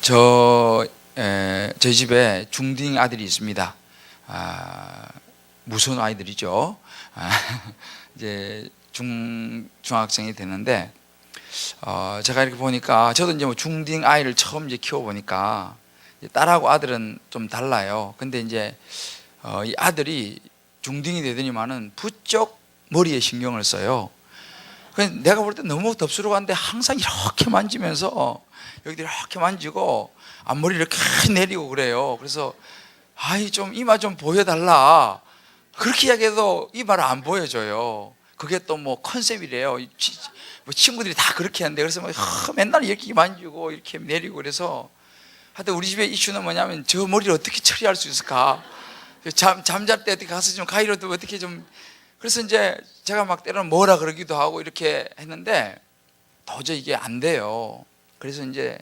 저희 집에 중딩 아들이 있습니다. 무서운 아이들이죠. 이제 중학생이 됐는데, 제가 이렇게 보니까 저도 이제 뭐 중딩 아이를 처음 이제 키워보니까 딸하고 아들은 좀 달라요. 근데 이제 이 아들이 중딩이 되더니만은 부쩍 머리에 신경을 써요. 내가 볼 때 너무 덥수룩한데 항상 이렇게 만지면서 여기도 이렇게 만지고 앞머리 이렇게 내리고 그래요. 그래서 아이 좀 이마 좀 보여달라 그렇게 이야기해도 이마를 안 보여줘요. 그게 또 뭐 컨셉이래요. 뭐 친구들이 다 그렇게 하는데, 그래서 뭐 맨날 이렇게 만지고 이렇게 내리고 그래서 하여튼 우리 집의 이슈는 뭐냐면 저 머리를 어떻게 처리할 수 있을까, 잠잘 때 어떻게 가서 좀 가위로도 어떻게 좀. 그래서 이제 제가 막 때로는 뭐라 그러기도 하고 이렇게 했는데 도저히 이게 안 돼요. 그래서 이제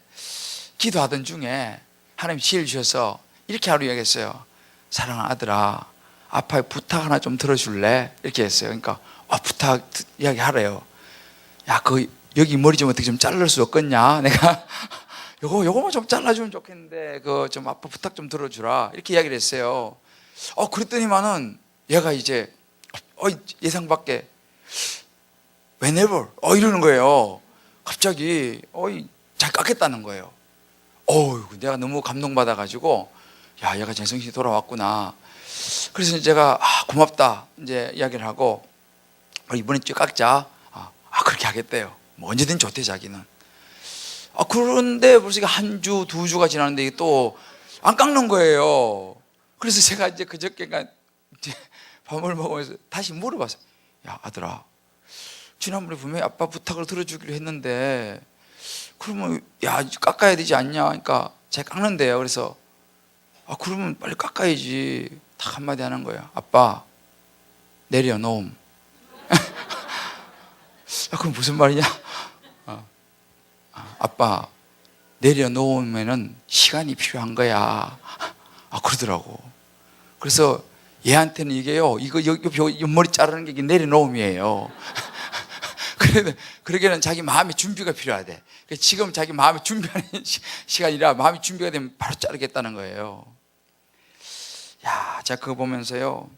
기도하던 중에 하나님 지혜를 주셔서 이렇게 하루 얘기했어요. 사랑하는 아들아, 아빠의 부탁 하나 좀 들어줄래? 이렇게 했어요. 그러니까 부탁 이야기하래요. 야, 여기 머리 좀 어떻게 좀 자를 수 없겠냐? 내가 요거만 좀 잘라주면 좋겠는데 좀 아빠 부탁 좀 들어주라 이렇게 이야기를 했어요. 그랬더니만은 얘가 이제 예상 밖에 whenever 이러는 거예요. 갑자기 잘 깎겠다는 거예요. 내가 너무 감동받아 가지고 야, 얘가 제정신이 돌아왔구나. 그래서 제가 고맙다 이제 이야기를 하고 이번에 좀 깎자. 그렇게 하겠대요. 뭐 언제든 좋대 자기는. 그런데 벌써 한 주, 두 주가 지났는데 이게 또 안 깎는 거예요. 그래서 제가 이제 그저께가 이제 밥을 먹으면서 다시 물어봤어요. 야, 아들아, 지난번에 분명히 아빠 부탁을 들어주기로 했는데 그러면 야, 깎아야 되지 않냐? 그러니까 제가 깎는데요. 그래서 그러면 빨리 깎아야지. 딱 한마디 하는 거예요. 아빠, 내려놓음. 그럼 무슨 말이냐? 아빠, 내려놓으면은 시간이 필요한 거야. 그러더라고. 그래서 얘한테는 이게요, 이거 옆머리 자르는 게 내려놓음이에요. 그러기에는 자기 마음의 준비가 필요하대. 지금 자기 마음의 준비하는 시간이라 마음이 준비가 되면 바로 자르겠다는 거예요. 야, 제가 그거 보면서요,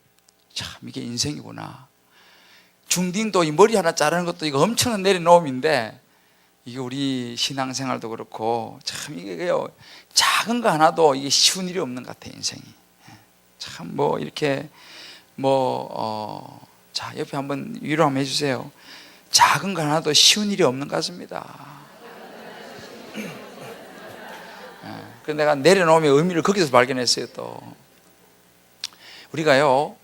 참 이게 인생이구나. 중딩도 이 머리 하나 자르는 것도 이거 엄청난 내려놓음인데, 이게 우리 신앙생활도 그렇고 참 이게요, 작은 거 하나도 이게 쉬운 일이 없는 것 같아요, 인생이. 참 뭐 이렇게 자, 옆에 한번 위로 한번 해주세요. 작은 거 하나도 쉬운 일이 없는 것 같습니다. 그래서 내가 내려놓음의 의미를 거기서 발견했어요. 또 우리가요,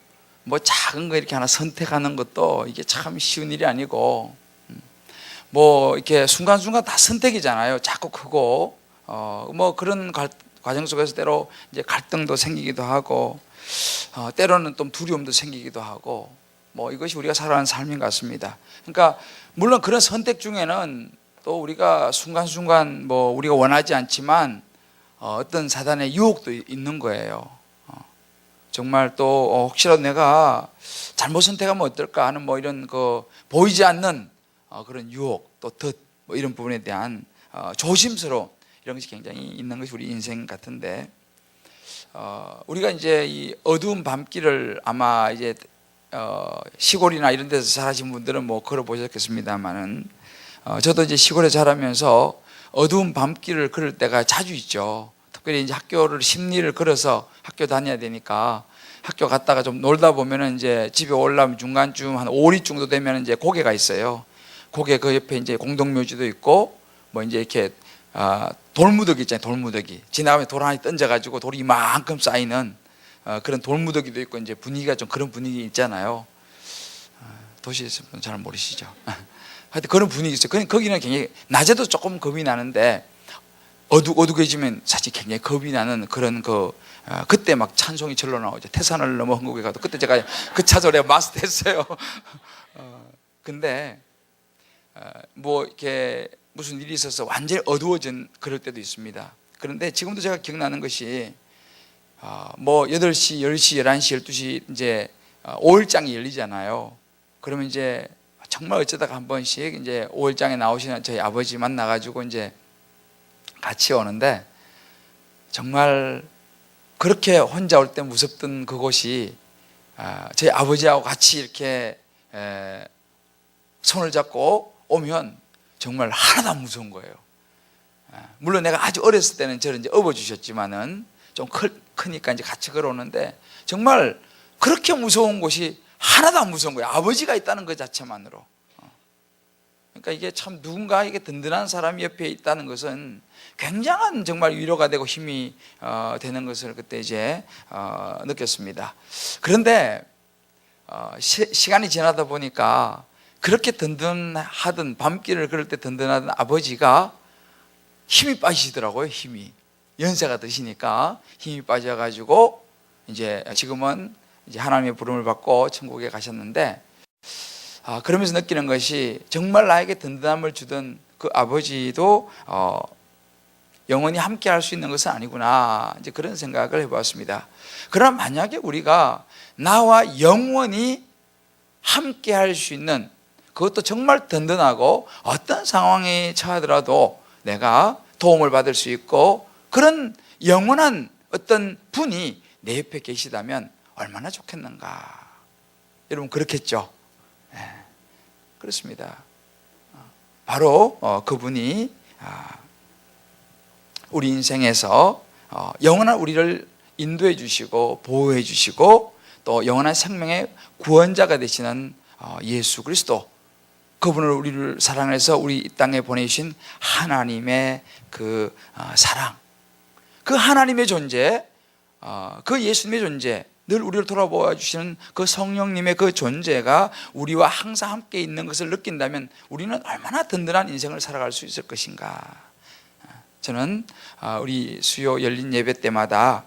뭐 작은 거 이렇게 하나 선택하는 것도 이게 참 쉬운 일이 아니고, 뭐 이렇게 순간순간 다 선택이잖아요. 작고 크고 뭐 그런 과정 속에서 때로 이제 갈등도 생기기도 하고, 때로는 좀 두려움도 생기기도 하고, 뭐 이것이 우리가 살아가는 삶인 것 같습니다. 그러니까 물론 그런 선택 중에는 또 우리가 순간순간 뭐 우리가 원하지 않지만 어떤 사단의 유혹도 있는 거예요. 정말 또 혹시라도 내가 잘못 선택하면 어떨까 하는 뭐 이런 보이지 않는 그런 유혹, 또 뭐 이런 부분에 대한 조심스러움, 이런 것이 굉장히 있는 것이 우리 인생 같은데, 우리가 이제 이 어두운 밤길을 아마 이제 시골이나 이런 데서 자라신 분들은 뭐 걸어보셨겠습니다만은, 저도 이제 시골에 자라면서 어두운 밤길을 걸을 때가 자주 있죠. 특별히 이제 학교를 심리를 걸어서 학교 다녀야 되니까, 학교 갔다가 좀 놀다 보면은 이제 집에 올라오면 중간쯤 한 5리 정도 되면 이제 고개가 있어요. 고개 그 옆에 이제 공동묘지도 있고, 뭐 이제 이렇게 돌무더기 있잖아요. 돌무더기 지나가면 돌 하나 던져가지고 돌이 이만큼 쌓이는 그런 돌무더기도 있고, 이제 분위기가 좀 그런 분위기 있잖아요. 도시에서 잘 모르시죠? 하여튼 그런 분위기 있어요. 거기는 굉장히 낮에도 조금 겁이 나는데 어둑어둑해지면 사실 굉장히 겁이 나는 그런 그때 막 찬송이 절로 나오죠. 태산을 넘어 흥국에 가도. 그때 제가 그 차절에 마스터했어요. 근데 뭐 이렇게 무슨 일이 있어서 완전히 어두워진 그럴 때도 있습니다. 그런데 지금도 제가 기억나는 것이 뭐 8시, 10시, 11시, 12시 이제 5일장이 열리잖아요. 그러면 이제 정말 어쩌다가 한 번씩 이제 5일장에 나오시는 저희 아버지 만나가지고 이제 같이 오는데, 정말 그렇게 혼자 올 때 무섭던 그곳이 저희 아버지하고 같이 이렇게 손을 잡고 오면 정말 하나도 안 무서운 거예요. 물론 내가 아주 어렸을 때는 저를 이제 업어주셨지만은 좀 크니까 이제 같이 걸어오는데 정말 그렇게 무서운 곳이 하나도 안 무서운 거예요. 아버지가 있다는 것 자체만으로. 그러니까 이게 참 누군가에게 든든한 사람이 옆에 있다는 것은 굉장한 정말 위로가 되고 힘이 되는 것을 그때 이제 느꼈습니다. 그런데 시간이 지나다 보니까 그렇게 든든하던 밤길을 걸을 때 든든하던 아버지가 힘이 빠지시더라고요. 힘이 연세가 드시니까 힘이 빠져가지고 이제 지금은 이제 하나님의 부름을 받고 천국에 가셨는데 그러면서 느끼는 것이 정말 나에게 든든함을 주던 그 아버지도 영원히 함께 할 수 있는 것은 아니구나, 이제 그런 생각을 해보았습니다. 그럼 만약에 우리가 나와 영원히 함께 할 수 있는, 그것도 정말 든든하고 어떤 상황에 처하더라도 내가 도움을 받을 수 있고 그런 영원한 어떤 분이 내 옆에 계시다면 얼마나 좋겠는가. 여러분 그렇겠죠? 네, 그렇습니다. 바로 그분이 우리 인생에서 영원한 우리를 인도해 주시고 보호해 주시고 또 영원한 생명의 구원자가 되시는 예수 그리스도, 그분을 우리를 사랑해서 우리 이 땅에 보내신 하나님의 그 사랑, 그 하나님의 존재, 그 예수님의 존재, 늘 우리를 돌아보아 주시는 그 성령님의 그 존재가 우리와 항상 함께 있는 것을 느낀다면 우리는 얼마나 든든한 인생을 살아갈 수 있을 것인가. 저는 우리 수요 열린 예배 때마다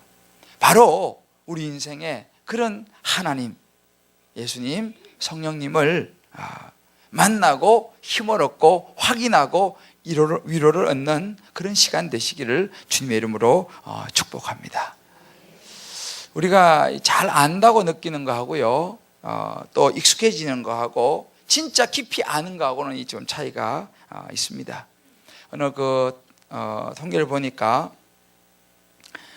바로 우리 인생에 그런 하나님, 예수님, 성령님을 만나고 힘을 얻고 확인하고 위로를 얻는 그런 시간 되시기를 주님의 이름으로 축복합니다. 우리가 잘 안다고 느끼는 거하고요, 또 익숙해지는 거하고 진짜 깊이 아는 거하고는 좀 차이가 있습니다. 어느 통계를 보니까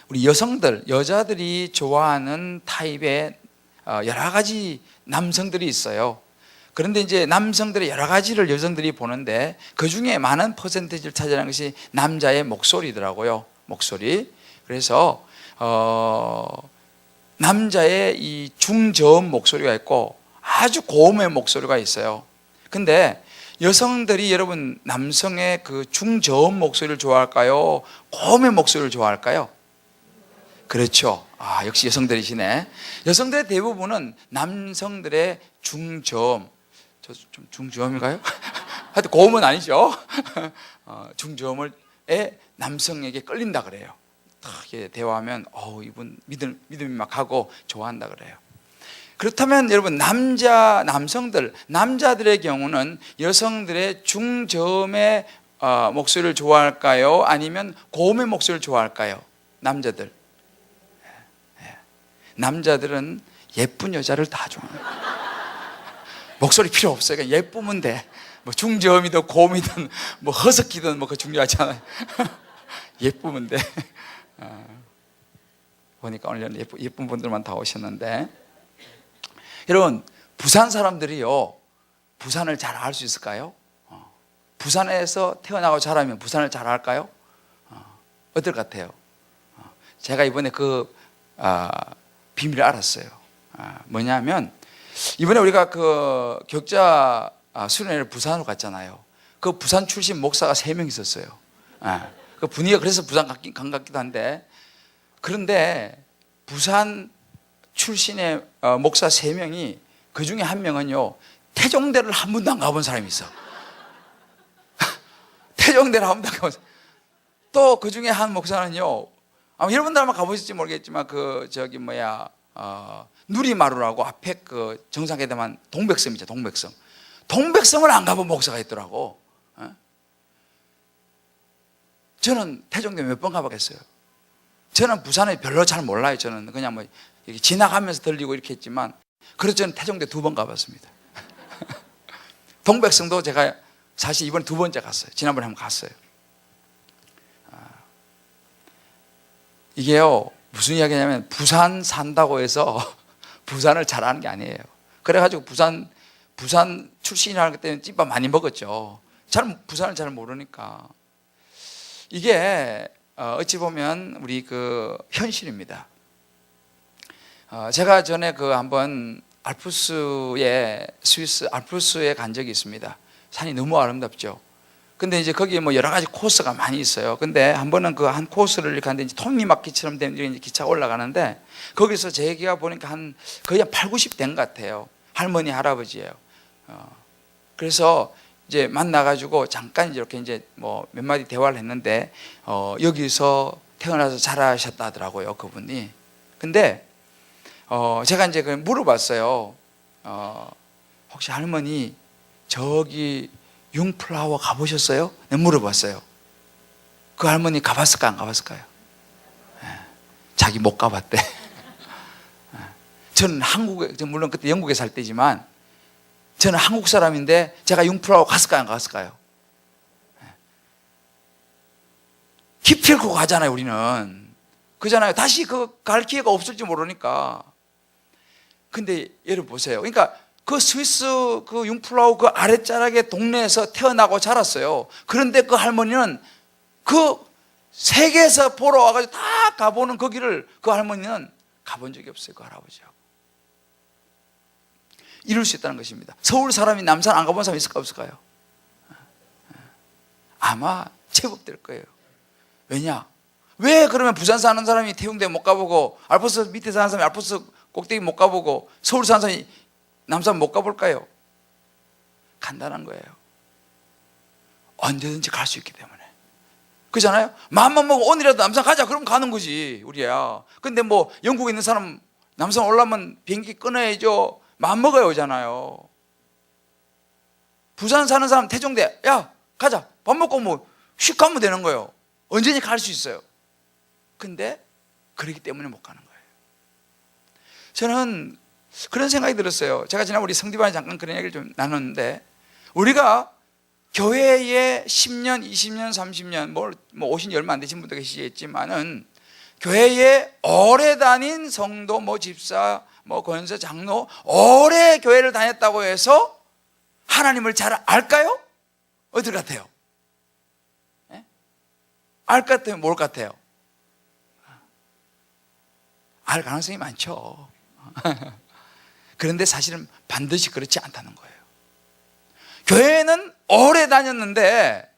우리 여자들이 좋아하는 타입의 여러 가지 남성들이 있어요. 그런데 이제 남성들의 여러 가지를 여성들이 보는데 그 중에 많은 퍼센테이지를 차지하는 것이 남자의 목소리더라고요. 목소리. 그래서 남자의 이 중저음 목소리가 있고 아주 고음의 목소리가 있어요. 근데 여성들이 여러분 남성의 그 중저음 목소리를 좋아할까요? 고음의 목소리를 좋아할까요? 그렇죠. 역시 여성들이시네. 여성들의 대부분은 남성들의 중저음, 좀 중저음인가요? 하여튼 고음은 아니죠. 중저음을 남성에게 끌린다 그래요. 이렇게 대화하면 이분 믿음이 막 가고 좋아한다 그래요. 그렇다면 여러분 남자들의 경우는 여성들의 중저음의 목소리를 좋아할까요? 아니면 고음의 목소리를 좋아할까요? 남자들은 예쁜 여자를 다 좋아해요. 목소리 필요 없어요. 그냥 예쁘면 돼. 뭐 중저음이든 고음이든 뭐 허스키든 뭐 그 중요하지 않아요. 예쁘면 돼. 보니까 오늘 예쁜 분들만 다 오셨는데, 여러분 부산 사람들이요 부산을 잘 알 수 있을까요? 부산에서 태어나고 자라면 부산을 잘 알까요? 어떨 것 같아요? 제가 이번에 그 비밀을 알았어요. 뭐냐면 이번에 우리가 그 격자 수련회를 부산으로 갔잖아요. 그 부산 출신 목사가 3명 있었어요. 그 분위기가 그래서 부산 간 같기도 한데, 그런데 부산 출신의 목사 3명이 그 중에 한 명은요 태종대를 한 번도 안 가본 사람이 있어. 태종대를 한 번도 안 가본 사람. 또 그 중에 한 목사는요, 아마 여러분들 아마 가보실지 모르겠지만 누리마루라고 앞에 그 정상회담한 동백섬이죠. 동백섬을 안 가본 목사가 있더라고. 저는 태종대 몇 번 가봤겠어요. 저는 부산을 별로 잘 몰라요. 저는 그냥 뭐 이렇게 지나가면서 들리고 이렇게 했지만, 그래서 저는 태종대 2번 가봤습니다. 동백섬도 제가 사실 이번에 2번째 갔어요. 지난번에 한번 갔어요. 이게요 무슨 이야기냐면 부산 산다고 해서 부산을 잘하는 게 아니에요. 그래가지고 부산 출신이라는 것 때문에 찐밥 많이 먹었죠. 부산을 잘 모르니까. 이게 어찌 보면 우리 그 현실입니다. 제가 전에 한번 스위스 알프스에 간 적이 있습니다. 산이 너무 아름답죠. 근데 이제 거기에 뭐 여러 가지 코스가 많이 있어요. 근데 한 번은 그 한 코스를 이렇게 하는데 톱니바퀴처럼 된 이제 기차가 올라가는데 거기서 제 얘기가 보니까 거의 한 8, 90 된 것 같아요. 할머니, 할아버지예요. 그래서 이제 만나가지고 잠깐 이렇게 이제 뭐 몇 마디 대화를 했는데 여기서 태어나서 자라셨다 하더라고요, 그분이. 근데 제가 이제 물어봤어요. 혹시 할머니 저기 융플라워 가보셨어요? 내가 물어봤어요. 그 할머니 가봤을까 안 가봤을까요? 자기 못 가봤대. 저는 물론 그때 영국에 살 때지만 저는 한국 사람인데 제가 융플라워 갔을까요 안 갔을까요? 기필코 가잖아요, 우리는. 그잖아요. 다시 갈 기회가 없을지 모르니까. 근데 여러분 보세요. 그러니까 그 스위스 융플라우 아랫자락의 동네에서 태어나고 자랐어요. 그런데 그 할머니는 그 세계에서 보러 와가지고 다 가보는 거기를 그 할머니는 가본 적이 없어요, 그 할아버지하고. 이룰 수 있다는 것입니다. 서울 사람이 남산 안 가본 사람 있을까 없을까요? 아마 제법 될 거예요. 왜냐? 왜 그러면 부산 사는 사람이 태웅대 못 가보고 알프스 밑에 사는 사람이 알프스 꼭대기 못 가보고 서울 사는 사람이 남산 못 가볼까요? 간단한 거예요. 언제든지 갈 수 있기 때문에. 그렇잖아요? 마음만 먹고 오늘이라도 남산 가자 그러면 가는 거지, 우리야. 근데 뭐 영국에 있는 사람 남산 올라면 비행기 끊어야죠. 마음 먹어야 오잖아요. 부산 사는 사람 태종대 야 가자 밥 먹고 뭐 휙 가면 되는 거예요. 언제든지 갈 수 있어요. 근데 그렇기 때문에 못 가는 거예요. 저는 그런 생각이 들었어요. 제가 지난 우리 성디반에 잠깐 그런 얘기를 좀 나눴는데, 우리가 교회에 10년, 20년, 30년 뭐 오신 지 얼마 안 되신 분도 계시겠지만은 교회에 오래 다닌 성도, 뭐 집사, 뭐 권사, 장로, 오래 교회를 다녔다고 해서 하나님을 잘 알까요? 어떨 것 같아요? 네? 알 것 같아요? 뭘 같아요? 알 가능성이 많죠. 그런데 사실은 반드시 그렇지 않다는 거예요. 교회는 오래 다녔는데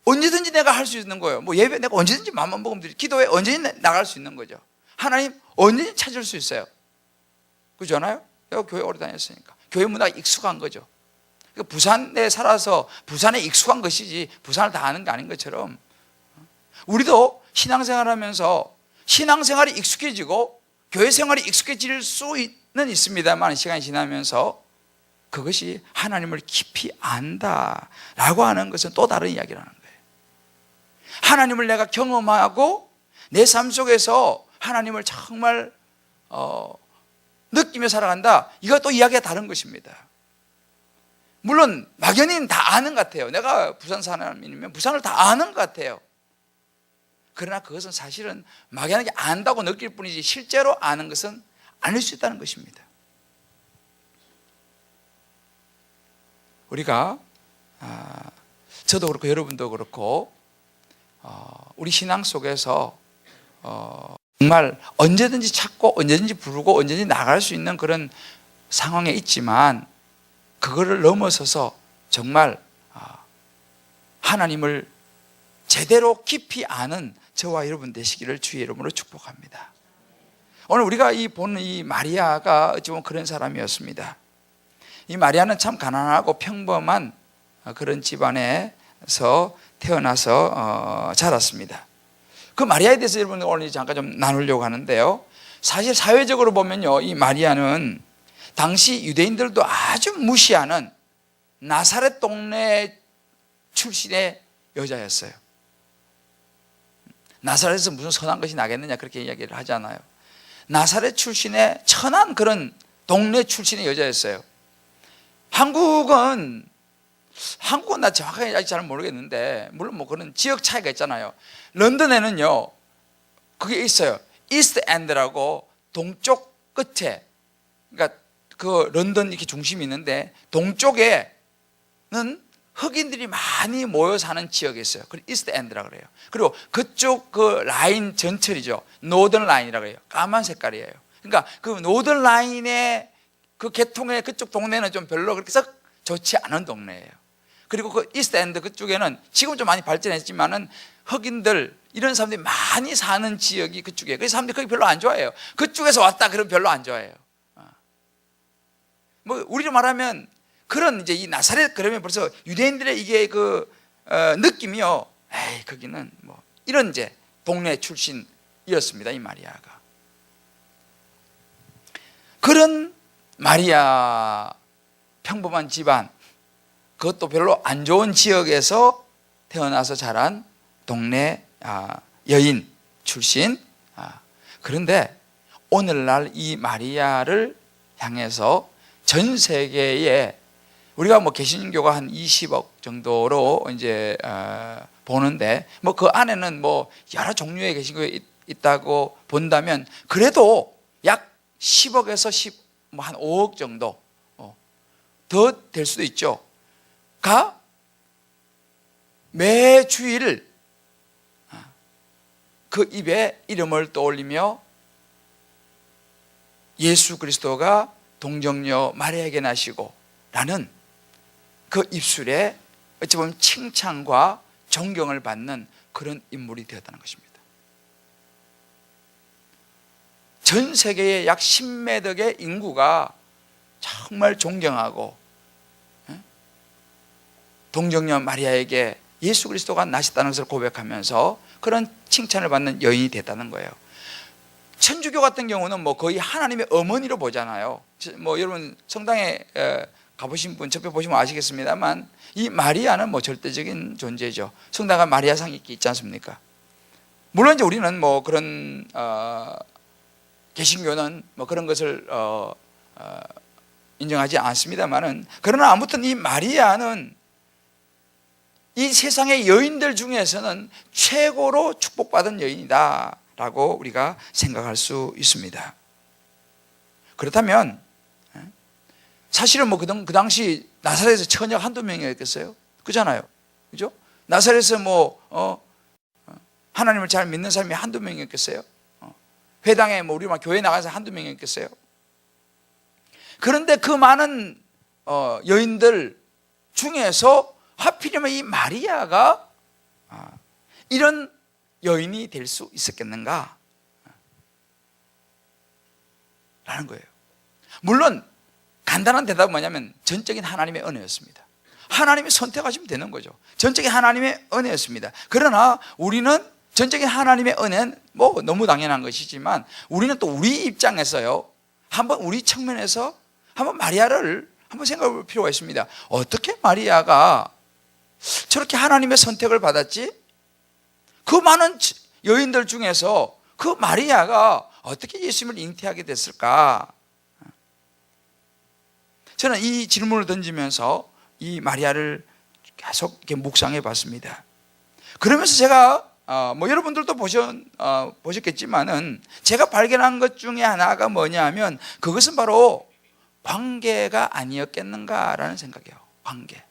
언제든지 내가 할 수 있는 거예요. 뭐 예배 내가 언제든지 마음만 먹으면 되지. 기도에 언제든지 나갈 수 있는 거죠. 하나님 언제든지 찾을 수 있어요. 그렇잖아요? 내가 교회 오래 다녔으니까. 교회 문화가 익숙한 거죠. 그러니까 부산에 살아서 부산에 익숙한 것이지 부산을 다 아는 게 아닌 것처럼 우리도 신앙생활하면서 신앙생활이 익숙해지고 교회 생활이 익숙해질 수는 있습니다만 시간이 지나면서 그것이 하나님을 깊이 안다라고 하는 것은 또 다른 이야기라는 거예요. 하나님을 내가 경험하고 내 삶 속에서 하나님을 정말 느끼며 살아간다, 이것도 이야기가 다른 것입니다. 물론 막연히는 다 아는 것 같아요. 내가 부산 사람이면 부산을 다 아는 것 같아요. 그러나 그것은 사실은 막연하게 안다고 느낄 뿐이지 실제로 아는 것은 아닐 수 있다는 것입니다. 우리가 저도 그렇고 여러분도 그렇고 우리 신앙 속에서 정말 언제든지 찾고 언제든지 부르고 언제든지 나갈 수 있는 그런 상황에 있지만 그거를 넘어서서 정말 하나님을 제대로 깊이 아는 저와 여러분 되시기를 주의 이름으로 축복합니다. 오늘 우리가 보는 이 마리아가 어찌 보면 그런 사람이었습니다. 이 마리아는 참 가난하고 평범한 그런 집안에서 태어나서 자랐습니다. 그 마리아에 대해서 여러분 오늘 잠깐 좀 나누려고 하는데요. 사실 사회적으로 보면요, 이 마리아는 당시 유대인들도 아주 무시하는 나사렛 동네 출신의 여자였어요. 나사렛에서 무슨 선한 것이 나겠느냐 그렇게 이야기를 하잖아요. 나사렛 출신의 천한 그런 동네 출신의 여자였어요. 한국은 나 정확하게 아직 잘 모르겠는데 물론 뭐 그런 지역 차이가 있잖아요. 런던에는요 그게 있어요. 이스트 엔드라고 동쪽 끝에, 그러니까 그 런던 이렇게 중심이 있는데 동쪽에는 흑인들이 많이 모여 사는 지역이 있어요. 그걸 이스트 엔드라고 그래요. 그리고 그쪽 그 라인 전철이죠. 노던 라인이라고 해요. 까만 색깔이에요. 그러니까 그 노던 라인의 그 계통의 그쪽 동네는 좀 별로 그렇게 썩 좋지 않은 동네예요. 그리고 그 이스트 엔드 그쪽에는 지금 좀 많이 발전했지만은 흑인들 이런 사람들이 많이 사는 지역이 그쪽이에요. 그래서 사람들이 거기 별로 안 좋아해요. 그쪽에서 왔다 그러면 별로 안 좋아해요. 뭐 우리로 말하면 그런 이제 이 나사렛 그러면 벌써 유대인들의 이게 그 느낌이요. 에이 거기는 뭐 이런 이제 동네 출신이었습니다. 이 마리아가. 그런 마리아 평범한 집안, 그것도 별로 안 좋은 지역에서 태어나서 자란 동네 여인 출신. 그런데 오늘날 이 마리아를 향해서 전 세계에 우리가 뭐 개신교가 한 20억 정도로 이제 보는데 뭐 그 안에는 뭐 여러 종류의 개신교가 있다고 본다면 그래도 약 10억에서 뭐 한 5억 정도 더 될 수도 있죠. 가 매 주일 그 입에 이름을 떠올리며 예수 그리스도가 동정녀 마리아에게 나시고 라는 그 입술에 어찌 보면 칭찬과 존경을 받는 그런 인물이 되었다는 것입니다. 전 세계의 약 10매덕의 인구가 정말 존경하고 동정녀 마리아에게 예수 그리스도가 나셨다는 것을 고백하면서 그런 칭찬을 받는 여인이 됐다는 거예요. 천주교 같은 경우는 뭐 거의 하나님의 어머니로 보잖아요. 뭐 여러분 성당에 가보신 분 접해 보시면 아시겠습니다만 이 마리아는 뭐 절대적인 존재죠. 성당에 마리아상이 있지 않습니까? 물론 이제 우리는 뭐 그런 개신교는 뭐 그런 것을 인정하지 않습니다만은 그러나 아무튼 이 마리아는 이 세상의 여인들 중에서는 최고로 축복받은 여인이다 라고 우리가 생각할 수 있습니다. 그렇다면 사실은 뭐 그 당시 나사렛에서 처녀 한두 명이었겠어요? 그잖아요. 그죠? 나사렛에서 뭐 하나님을 잘 믿는 사람이 한두 명이었겠어요? 회당에 뭐 우리 막 교회 나가서 한두 명이었겠어요? 그런데 그 많은 여인들 중에서 하필이면 이 마리아가 이런 여인이 될 수 있었겠는가? 라는 거예요. 물론 간단한 대답은 뭐냐면 전적인 하나님의 은혜였습니다. 하나님이 선택하시면 되는 거죠. 전적인 하나님의 은혜였습니다. 그러나 우리는 전적인 하나님의 은혜는 뭐 너무 당연한 것이지만 우리는 또 우리 입장에서요, 한번 우리 측면에서 한번 마리아를 한번 생각해 볼 필요가 있습니다. 어떻게 마리아가 저렇게 하나님의 선택을 받았지? 그 많은 여인들 중에서 그 마리아가 어떻게 예수님을 잉태하게 됐을까? 저는 이 질문을 던지면서 이 마리아를 계속 이렇게 묵상해 봤습니다. 그러면서 제가 뭐 여러분들도 보셨겠지만은 제가 발견한 것 중에 하나가 뭐냐면 그것은 바로 관계가 아니었겠는가라는 생각이에요. 관계.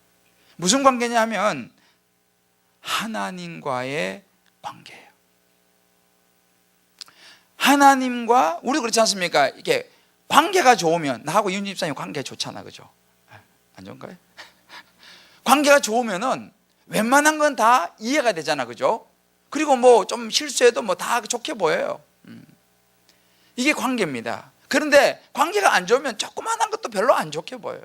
무슨 관계냐면 하나님과의 관계예요. 하나님과 우리 그렇지 않습니까? 이렇게 관계가 좋으면 나하고 이윤 집사님 관계가 좋잖아, 그죠? 안 좋은가요? 관계가 좋으면은 웬만한 건 다 이해가 되잖아, 그죠? 그리고 뭐 좀 실수해도 뭐 다 좋게 보여요. 이게 관계입니다. 그런데 관계가 안 좋으면 조그만한 것도 별로 안 좋게 보여요.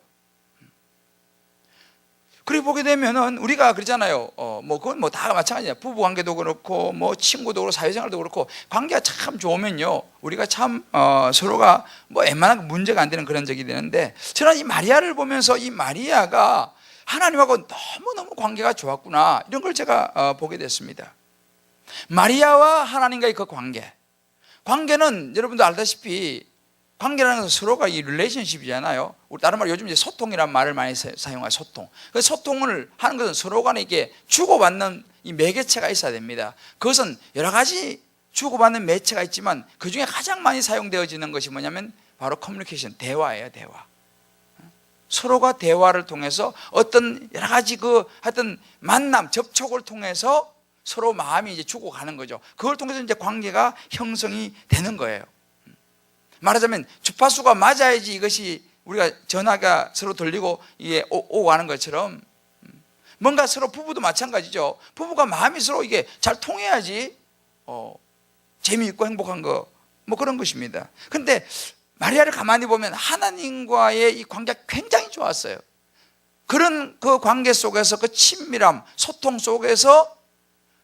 그리고 보게 되면은 우리가 그러잖아요. 뭐 그건 뭐 다 마찬가지야. 부부 관계도 그렇고 뭐 친구도 그렇고 사회생활도 그렇고 관계가 참 좋으면요, 우리가 참 서로가 뭐 웬만한 문제가 안 되는 그런 적이 되는데, 저는 이 마리아를 보면서 이 마리아가 하나님하고 너무너무 관계가 좋았구나, 이런 걸 제가 보게 됐습니다. 마리아와 하나님과의 그 관계는 여러분도 알다시피 관계라는 것은 서로가 이 릴레이션십이잖아요. 우리 다른 말로 요즘 이제 소통이라는 말을 많이 사용해요. 소통. 그 소통을 하는 것은 서로 간에 이게 주고받는 이 매개체가 있어야 됩니다. 그것은 여러 가지 주고받는 매체가 있지만 그 중에 가장 많이 사용되어지는 것이 뭐냐면 바로 커뮤니케이션, 대화예요. 대화. 서로가 대화를 통해서 어떤 여러 가지 하여튼 만남, 접촉을 통해서 서로 마음이 이제 주고가는 거죠. 그걸 통해서 이제 관계가 형성이 되는 거예요. 말하자면 주파수가 맞아야지 이것이 우리가 전화가 서로 들리고 이게 오고 가는 것처럼 뭔가 서로 부부도 마찬가지죠. 부부가 마음이 서로 이게 잘 통해야지 재미있고 행복한 거 뭐 그런 것입니다. 그런데 마리아를 가만히 보면 하나님과의 이 관계가 굉장히 좋았어요. 그런 그 관계 속에서 그 친밀함, 소통 속에서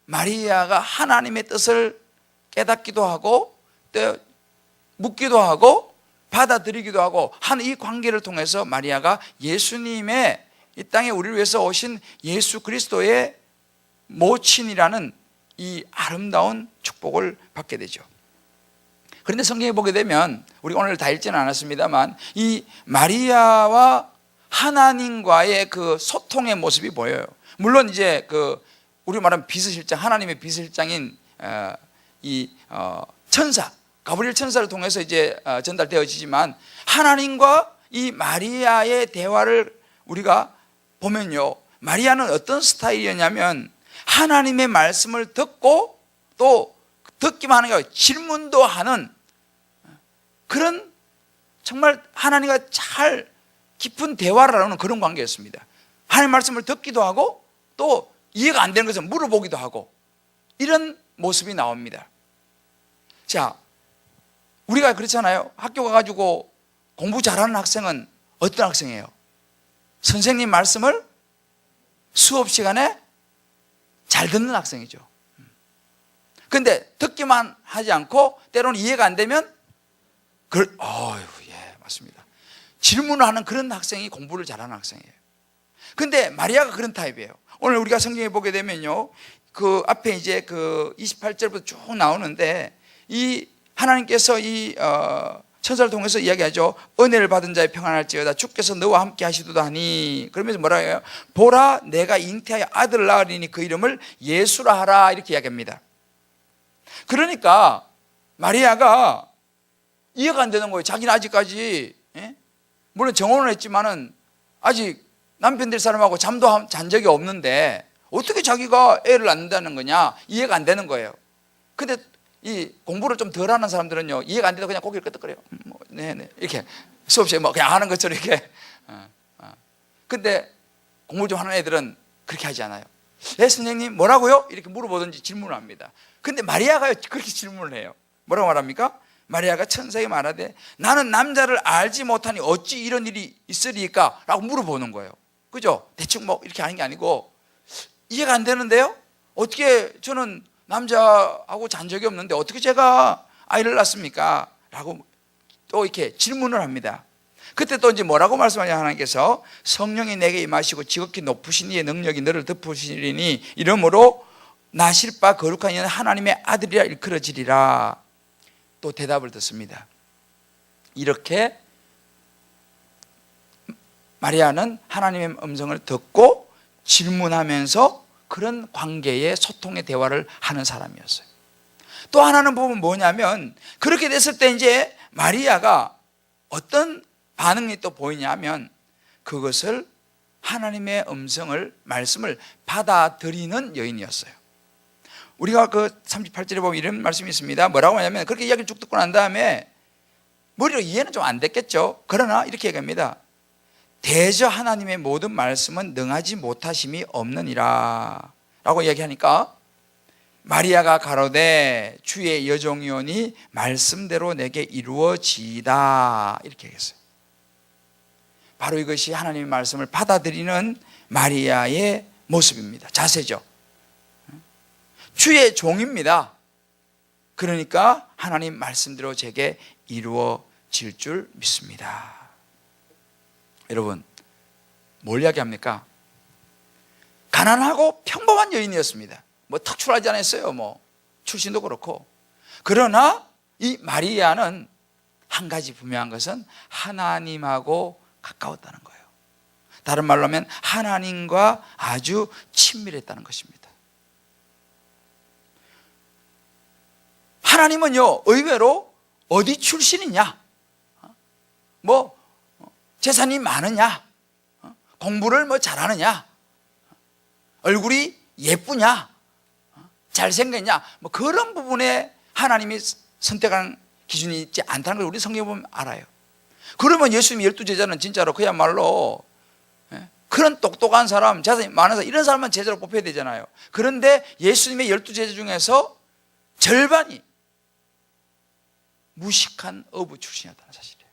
마리아가 하나님의 뜻을 깨닫기도 하고 또 묻기도 하고 받아들이기도 하고 하는 이 관계를 통해서 마리아가 예수님의 이 땅에 우리를 위해서 오신 예수 그리스도의 모친이라는 이 아름다운 축복을 받게 되죠. 그런데 성경에 보게 되면 우리가 오늘 다 읽지는 않았습니다만 이 마리아와 하나님과의 그 소통의 모습이 보여요. 물론 이제 우리 말하면 비서실장, 하나님의 비서실장인 천사 가브리엘 천사를 통해서 이제 전달되어지지만 하나님과 이 마리아의 대화를 우리가 보면요, 마리아는 어떤 스타일이었냐면 하나님의 말씀을 듣고 또 듣기만 하는 게 아니라 질문도 하는 그런 정말 하나님과 잘 깊은 대화를 하는 그런 관계였습니다. 하나님의 말씀을 듣기도 하고 또 이해가 안 되는 것을 물어보기도 하고 이런 모습이 나옵니다. 자, 우리가 그렇잖아요. 학교 가가지고 공부 잘하는 학생은 어떤 학생이에요? 선생님 말씀을 수업 시간에 잘 듣는 학생이죠. 그런데 듣기만 하지 않고 때로는 이해가 안 되면 예, 맞습니다. 질문을 하는 그런 학생이 공부를 잘하는 학생이에요. 그런데 마리아가 그런 타입이에요. 오늘 우리가 성경에 보게 되면요, 그 앞에 이제 28절부터 쭉 나오는데 이 하나님께서 이 천사를 통해서 이야기하죠. 은혜를 받은 자의 평안할지어다 주께서 너와 함께 하시도다 하니, 그러면서 뭐라 해요? 보라 내가 잉태하여 아들을 낳으리니 그 이름을 예수라 하라, 이렇게 이야기합니다. 그러니까 마리아가 이해가 안 되는 거예요. 자기는 아직까지 물론 정혼을 했지만은 아직 남편 될 사람하고 잠도 잔 적이 없는데 어떻게 자기가 애를 낳는다는 거냐, 이해가 안 되는 거예요. 근데 이 공부를 좀 덜 하는 사람들은요, 이해가 안 돼도 그냥 고개를 끄덕거려요. 네네, 이렇게 수업 시간에 뭐 그냥 하는 것처럼 이렇게. 근데 공부 좀 하는 애들은 그렇게 하지 않아요. 네, 선생님 뭐라고요? 이렇게 물어보든지 질문을 합니다. 근데 마리아가 그렇게 질문을 해요. 뭐라고 말합니까? 마리아가 천사에게 말하되 나는 남자를 알지 못하니 어찌 이런 일이 있으리까? 라고 물어보는 거예요. 그죠? 대충 뭐 이렇게 하는 게 아니고, 이해가 안 되는데요? 어떻게 저는 남자하고 잔 적이 없는데 어떻게 제가 아이를 낳습니까? 라고 또 이렇게 질문을 합니다. 그때 또 이제 뭐라고 말씀하냐, 하나님께서 성령이 내게 임하시고 지극히 높으신 이의 능력이 너를 덮으시리니 이러므로 나실 바 거룩한 이는 하나님의 아들이라 일컬어지리라. 또 대답을 듣습니다. 이렇게 마리아는 하나님의 음성을 듣고 질문하면서 그런 관계의 소통의 대화를 하는 사람이었어요. 또 하나는 보면 뭐냐면, 그렇게 됐을 때 이제 마리아가 어떤 반응이 또 보이냐면 그것을 하나님의 음성을, 말씀을 받아들이는 여인이었어요. 우리가 38절에 보면 이런 말씀이 있습니다. 뭐라고 하냐면, 그렇게 이야기를 쭉 듣고 난 다음에 머리로 이해는 좀 안 됐겠죠. 그러나 이렇게 얘기합니다. 대저 하나님의 모든 말씀은 능하지 못하심이 없느니라 라고 이야기하니까 마리아가 가로되 주의 여종이오니 말씀대로 내게 이루어지이다, 이렇게 얘기했어요. 바로 이것이 하나님의 말씀을 받아들이는 마리아의 모습입니다. 자세죠. 주의 종입니다. 그러니까 하나님 말씀대로 제게 이루어질 줄 믿습니다. 여러분, 뭘 이야기합니까? 가난하고 평범한 여인이었습니다. 뭐 특출하지 않았어요. 뭐 출신도 그렇고. 그러나 이 마리아는 한 가지 분명한 것은 하나님하고 가까웠다는 거예요. 다른 말로 하면 하나님과 아주 친밀했다는 것입니다. 하나님은요 의외로 어디 출신이냐, 뭐 재산이 많으냐, 공부를 뭐 잘하느냐, 얼굴이 예쁘냐, 잘생겼냐, 뭐 그런 부분에 하나님이 선택한 기준이 있지 않다는 걸 우리 성경에 보면 알아요. 그러면 예수님 12제자는 진짜로 그야말로 그런 똑똑한 사람, 재산이 많은 사람, 이런 사람만 제자로 뽑혀야 되잖아요. 그런데 예수님의 12제자 중에서 절반이 무식한 어부 출신이었다는 사실이에요.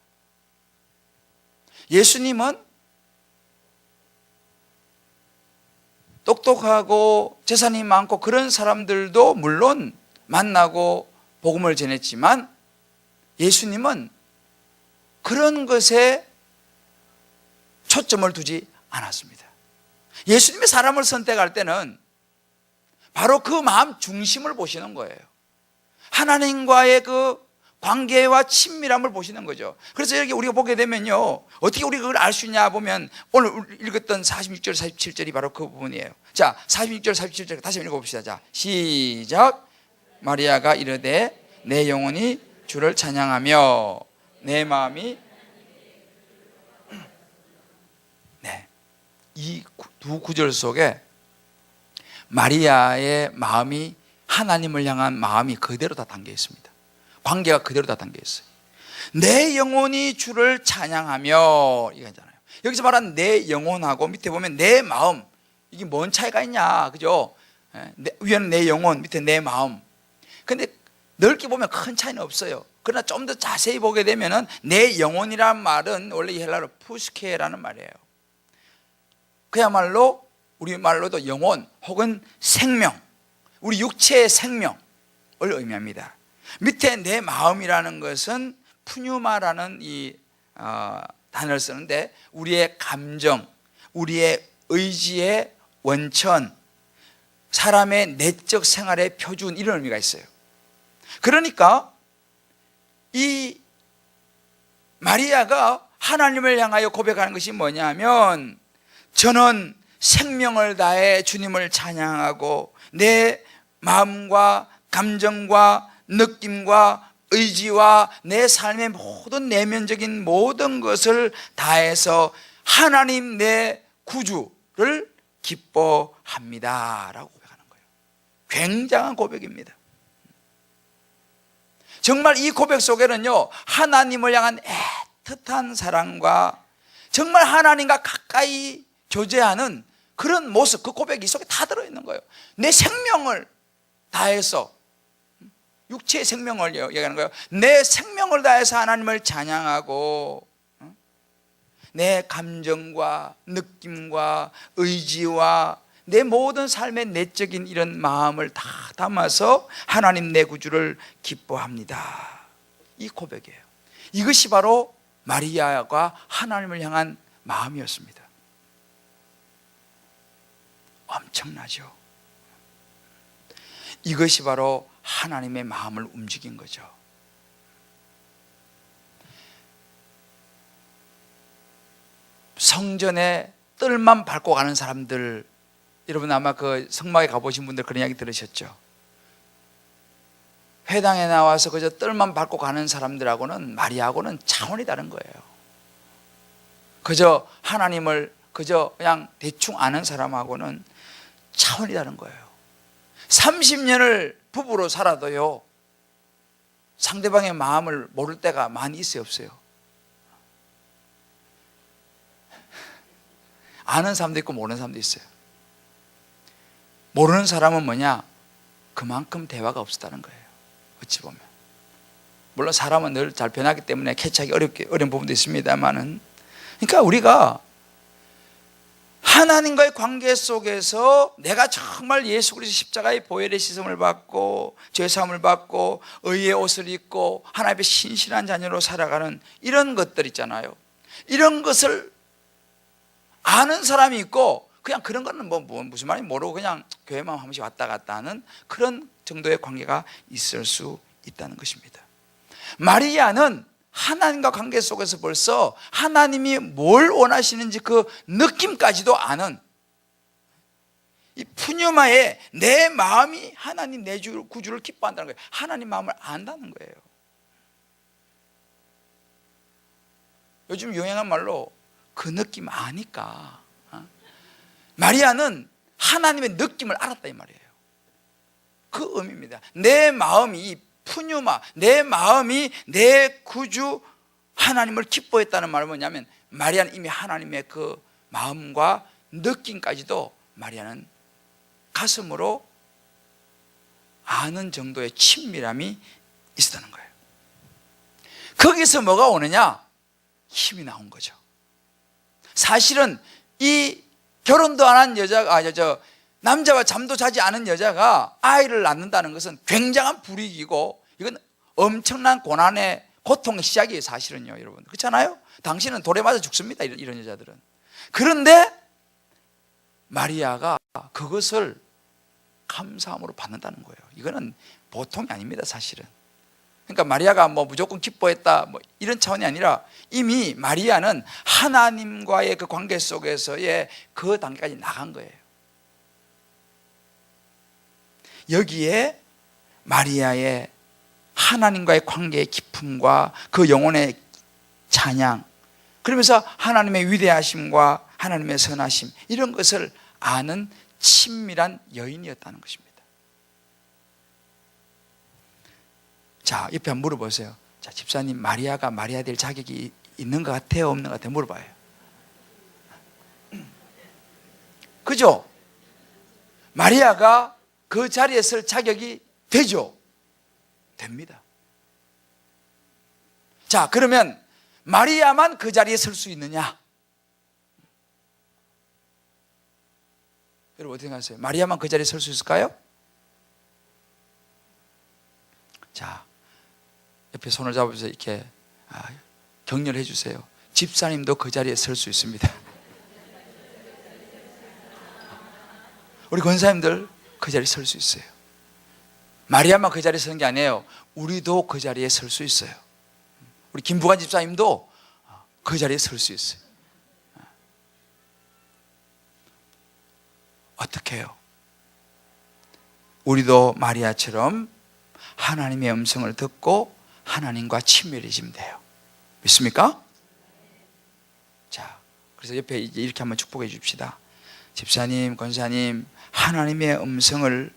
예수님은 똑똑하고 재산이 많고 그런 사람들도 물론 만나고 복음을 전했지만 예수님은 그런 것에 초점을 두지 않았습니다. 예수님이 사람을 선택할 때는 바로 그 마음 중심을 보시는 거예요. 하나님과의 그 관계와 친밀함을 보시는 거죠. 그래서 이렇게 우리가 보게 되면요, 어떻게 우리가 그걸 알 수 있냐 보면 오늘 읽었던 46절 47절이 바로 그 부분이에요. 자, 46절 47절 다시 읽어봅시다. 자, 시작. 마리아가 이르되 내 영혼이 주를 찬양하며 내 마음이, 네, 이 두 구절 속에 마리아의 마음이 하나님을 향한 마음이 그대로 다 담겨 있습니다. 관계가 그대로 다 담겨 있어요. 내 영혼이 주를 찬양하며 이거잖아요. 여기서 말한 내 영혼하고 밑에 보면 내 마음, 이게 뭔 차이가 있냐, 그죠? 위에는 내 영혼, 밑에 내 마음. 근데 넓게 보면 큰 차이는 없어요. 그러나 좀 더 자세히 보게 되면은 내 영혼이란 말은 원래 이 헬라어로 푸스케라는 말이에요. 그야말로 우리 말로도 영혼 혹은 생명, 우리 육체의 생명을 의미합니다. 밑에 내 마음이라는 것은 푸뉴마라는 이 단어를 쓰는데 우리의 감정, 우리의 의지의 원천, 사람의 내적 생활의 표준, 이런 의미가 있어요. 그러니까 이 마리아가 하나님을 향하여 고백하는 것이 뭐냐면, 저는 생명을 다해 주님을 찬양하고 내 마음과 감정과 느낌과 의지와 내 삶의 모든 내면적인 모든 것을 다해서 하나님 내 구주를 기뻐합니다 라고 고백하는 거예요. 굉장한 고백입니다. 정말 이 고백 속에는요, 하나님을 향한 애틋한 사랑과 정말 하나님과 가까이 교제하는 그런 모습, 그 고백이 이 속에 다 들어있는 거예요. 내 생명을 다해서, 육체의 생명을 얘기하는 거예요. 내 생명을 다해서 하나님을 찬양하고 내 감정과 느낌과 의지와 내 모든 삶의 내적인 이런 마음을 다 담아서 하나님 내 구주를 기뻐합니다. 이 고백이에요. 이것이 바로 마리아가 하나님을 향한 마음이었습니다. 엄청나죠? 이것이 바로 하나님의 마음을 움직인 거죠. 성전에 뜰만 밟고 가는 사람들, 여러분 아마 그 성막에 가보신 분들 그런 이야기 들으셨죠? 회당에 나와서 그저 뜰만 밟고 가는 사람들하고는 마리아하고는 차원이 다른 거예요. 그저 하나님을 그저 그냥 대충 아는 사람하고는 차원이 다른 거예요. 30년을 부부로 살아도요, 상대방의 마음을 모를 때가 많이 있어요, 없어요? 아는 사람도 있고 모르는 사람도 있어요. 모르는 사람은 뭐냐? 그만큼 대화가 없었다는 거예요. 어찌 보면. 물론 사람은 늘 잘 변하기 때문에 캐치하기 어려운 부분도 있습니다만은, 그러니까 우리가 하나님과의 관계 속에서 내가 정말 예수 그리스도 십자가의 보혈의 씻음을 받고 죄사함을 받고 의의 옷을 입고 하나님 앞에 신실한 자녀로 살아가는 이런 것들 있잖아요. 이런 것을 아는 사람이 있고, 그냥 그런 거는 뭐 무슨 말인지 모르고 그냥 교회만 한 번씩 왔다 갔다 하는 그런 정도의 관계가 있을 수 있다는 것입니다. 마리아는 하나님과 관계 속에서 벌써 하나님이 뭘 원하시는지 그 느낌까지도 아는, 이 푸뉴마에 내 마음이 하나님 내 구주를 기뻐한다는 거예요. 하나님 마음을 안다는 거예요. 요즘 유행한 말로 그 느낌 아니까. 마리아는 하나님의 느낌을 알았다 이 말이에요. 그 의미입니다. 내 마음이 푸뉴마, 내 마음이 내 구주 하나님을 기뻐했다는 말은 뭐냐면 마리아는 이미 하나님의 그 마음과 느낌까지도 마리아는 가슴으로 아는 정도의 친밀함이 있었다는 거예요. 거기서 뭐가 오느냐? 힘이 나온 거죠. 사실은 이 결혼도 안 한 여자가, 남자와 잠도 자지 않은 여자가 아이를 낳는다는 것은 굉장한 불이익이고 이건 엄청난 고난의 고통의 시작이에요. 사실은요, 여러분. 그렇잖아요? 당신은 돌에 맞아 죽습니다, 이런 여자들은. 그런데 마리아가 그것을 감사함으로 받는다는 거예요. 이거는 보통이 아닙니다, 사실은. 그러니까 마리아가 뭐 무조건 기뻐했다 뭐 이런 차원이 아니라 이미 마리아는 하나님과의 그 관계 속에서의 그 단계까지 나간 거예요. 여기에 마리아의 하나님과의 관계의 깊음과 그 영혼의 찬양, 그러면서 하나님의 위대하심과 하나님의 선하심, 이런 것을 아는 친밀한 여인이었다는 것입니다. 자, 옆에 한번 물어보세요. 자, 집사님, 마리아가 마리아 될 자격이 있는 것 같아요, 없는 것 같아요? 물어봐요. 그죠? 마리아가 그 자리에 설 자격이 되죠? 됩니다. 자, 그러면 마리아만 그 자리에 설 수 있느냐? 여러분 어떻게 생각하세요? 마리아만 그 자리에 설 수 있을까요? 자, 옆에 손을 잡으면서 이렇게 격려를 해주세요. 집사님도 그 자리에 설 수 있습니다. 우리 권사님들 그 자리에 설 수 있어요. 마리아만 그 자리에 서는 게 아니에요. 우리도 그 자리에 설 수 있어요. 우리 김부관 집사님도 그 자리에 설 수 있어요. 어떻게 해요? 우리도 마리아처럼 하나님의 음성을 듣고 하나님과 친밀해지면 돼요. 믿습니까? 자, 그래서 옆에 이렇게 한번 축복해 줍시다. 집사님, 권사님, 하나님의 음성을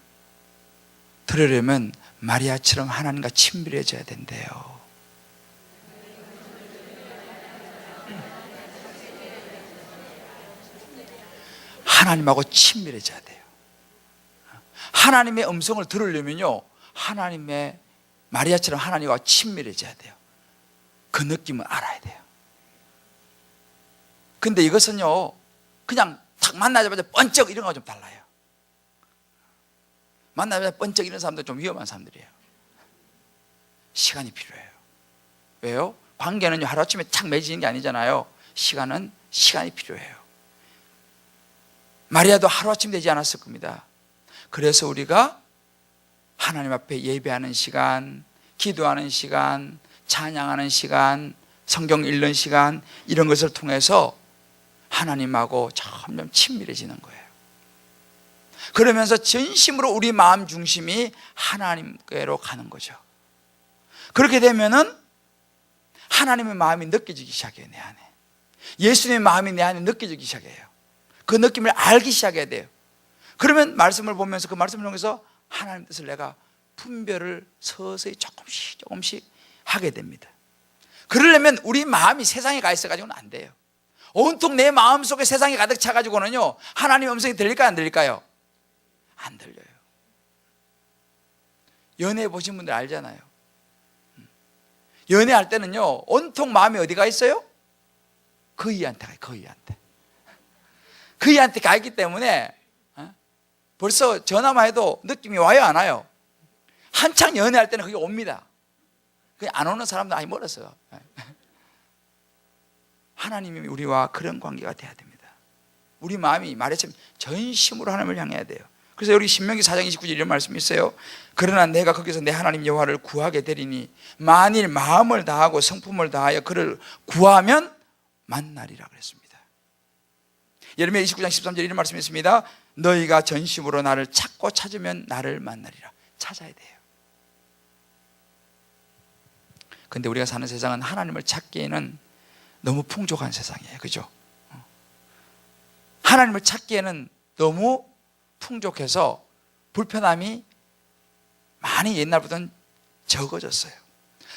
들으려면 마리아처럼 하나님과 친밀해져야 된대요. 하나님하고 친밀해져야 돼요. 하나님의 음성을 들으려면요, 하나님의 마리아처럼 하나님과 친밀해져야 돼요. 그 느낌을 알아야 돼요. 근데 이것은요, 그냥 탁 만나자마자 번쩍 이런 거와 좀 달라요. 만나자마자 번쩍 이런 사람들 좀 위험한 사람들이에요. 시간이 필요해요. 왜요? 관계는요, 하루아침에 착 맺어지는 게 아니잖아요. 시간이 필요해요. 마리아도 하루아침 되지 않았을 겁니다. 그래서 우리가 하나님 앞에 예배하는 시간, 기도하는 시간, 찬양하는 시간, 성경 읽는 시간, 이런 것을 통해서 하나님하고 점점 친밀해지는 거예요. 그러면서 진심으로 우리 마음 중심이 하나님께로 가는 거죠. 그렇게 되면은 하나님의 마음이 느껴지기 시작해요, 내 안에. 예수님의 마음이 내 안에 느껴지기 시작해요. 그 느낌을 알기 시작해야 돼요. 그러면 말씀을 보면서 그 말씀을 통해서 하나님 뜻을 내가 분별을 서서히 조금씩 하게 됩니다. 그러려면 우리 마음이 세상에 가 있어가지고는 안 돼요. 온통 내 마음 속에 세상이 가득 차가지고는요, 하나님의 음성이 들릴까요, 안 들릴까요? 안 들려요. 연애해 보신 분들 알잖아요. 연애할 때는요, 온통 마음이 어디가 있어요? 그 이한테 가요. 그 이한테 가 있기 때문에 벌써 전화만 해도 느낌이 와요, 안 와요? 한창 연애할 때는 그게 옵니다. 그냥 안 오는 사람도 아니 멀었어요. 하나님이 우리와 그런 관계가 돼야 됩니다. 우리 마음이 말했지만 전심으로 하나님을 향해야 돼요. 그래서 여기 신명기 4장 29절 이런 말씀이 있어요. 그러나 내가 거기서 내 하나님 여호와를 구하게 되리니 만일 마음을 다하고 성품을 다하여 그를 구하면 만나리라 그랬습니다. 예레미야 29장 13절 이런 말씀이 있습니다. 너희가 전심으로 나를 찾고 찾으면 나를 만나리라. 찾아야 돼요. 근데 우리가 사는 세상은 하나님을 찾기에는 너무 풍족한 세상이에요. 그죠? 하나님을 찾기에는 너무 풍족해서 불편함이 많이 옛날보다는 적어졌어요.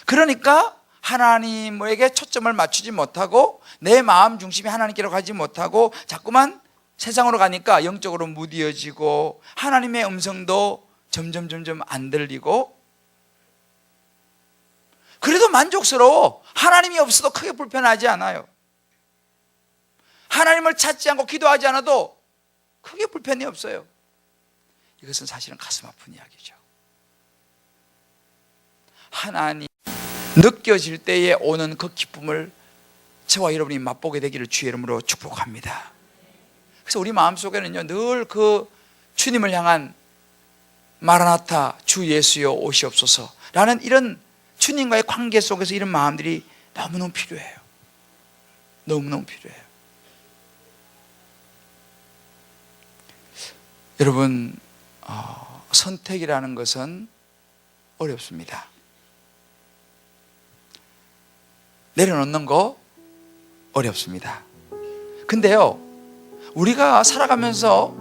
그러니까 하나님에게 초점을 맞추지 못하고 내 마음 중심이 하나님께로 가지 못하고 자꾸만 세상으로 가니까 영적으로 무뎌지고 하나님의 음성도 점점 안 들리고, 그래도 만족스러워. 하나님이 없어도 크게 불편하지 않아요. 하나님을 찾지 않고 기도하지 않아도 크게 불편이 없어요. 이것은 사실은 가슴 아픈 이야기죠. 하나님 느껴질 때에 오는 그 기쁨을 저와 여러분이 맛보게 되기를 주의 이름으로 축복합니다. 그래서 우리 마음속에는요, 늘 그 주님을 향한 마라나타 주 예수여 오시옵소서 라는 이런 주님과의 관계 속에서 이런 마음들이 너무너무 필요해요. 너무너무 필요해요. 여러분, 선택이라는 것은 어렵습니다. 내려놓는 거 어렵습니다. 근데요, 우리가 살아가면서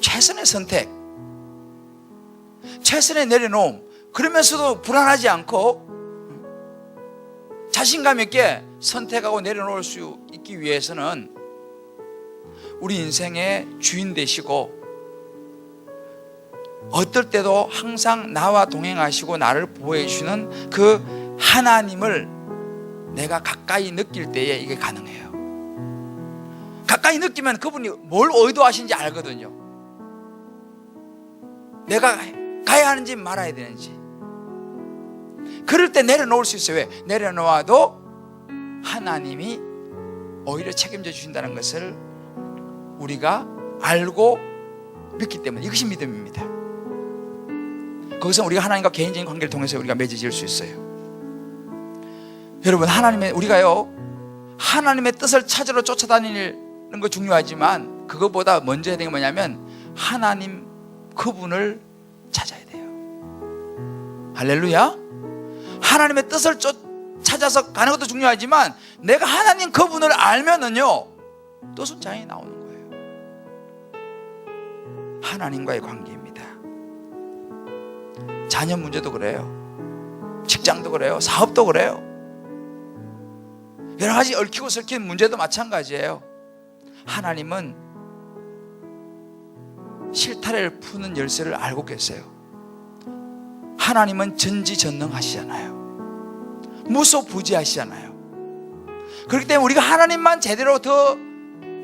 최선의 선택, 최선의 내려놓음, 그러면서도 불안하지 않고 자신감 있게 선택하고 내려놓을 수 있기 위해서는 우리 인생의 주인 되시고 어떨 때도 항상 나와 동행하시고 나를 보호해 주시는 그 하나님을 내가 가까이 느낄 때에 이게 가능해요. 가까이 느끼면 그분이 뭘 의도하시는지 알거든요. 내가 가야 하는지 말아야 되는지. 그럴 때 내려놓을 수 있어요. 왜? 내려놓아도 하나님이 오히려 책임져 주신다는 것을 우리가 알고 믿기 때문에, 이것이 믿음입니다. 거기서 우리가 하나님과 개인적인 관계를 통해서 우리가 맺어질 수 있어요. 여러분, 우리가요 하나님의 뜻을 찾으러 쫓아다니는 거 중요하지만 그것보다 먼저 해야 되는 게 뭐냐면 하나님 그분을 찾아야 돼요. 할렐루야. 하나님의 뜻을 찾아서 가는 것도 중요하지만 내가 하나님 그분을 알면은요 뜻은 자연히 나오는 거예요. 하나님과의 관계입니다. 자녀 문제도 그래요. 직장도 그래요. 사업도 그래요. 여러 가지 얽히고 설킨 문제도 마찬가지예요. 하나님은 실타래를 푸는 열쇠를 알고 계세요. 하나님은 전지전능하시잖아요. 무소부지하시잖아요. 그렇기 때문에 우리가 하나님만 제대로 더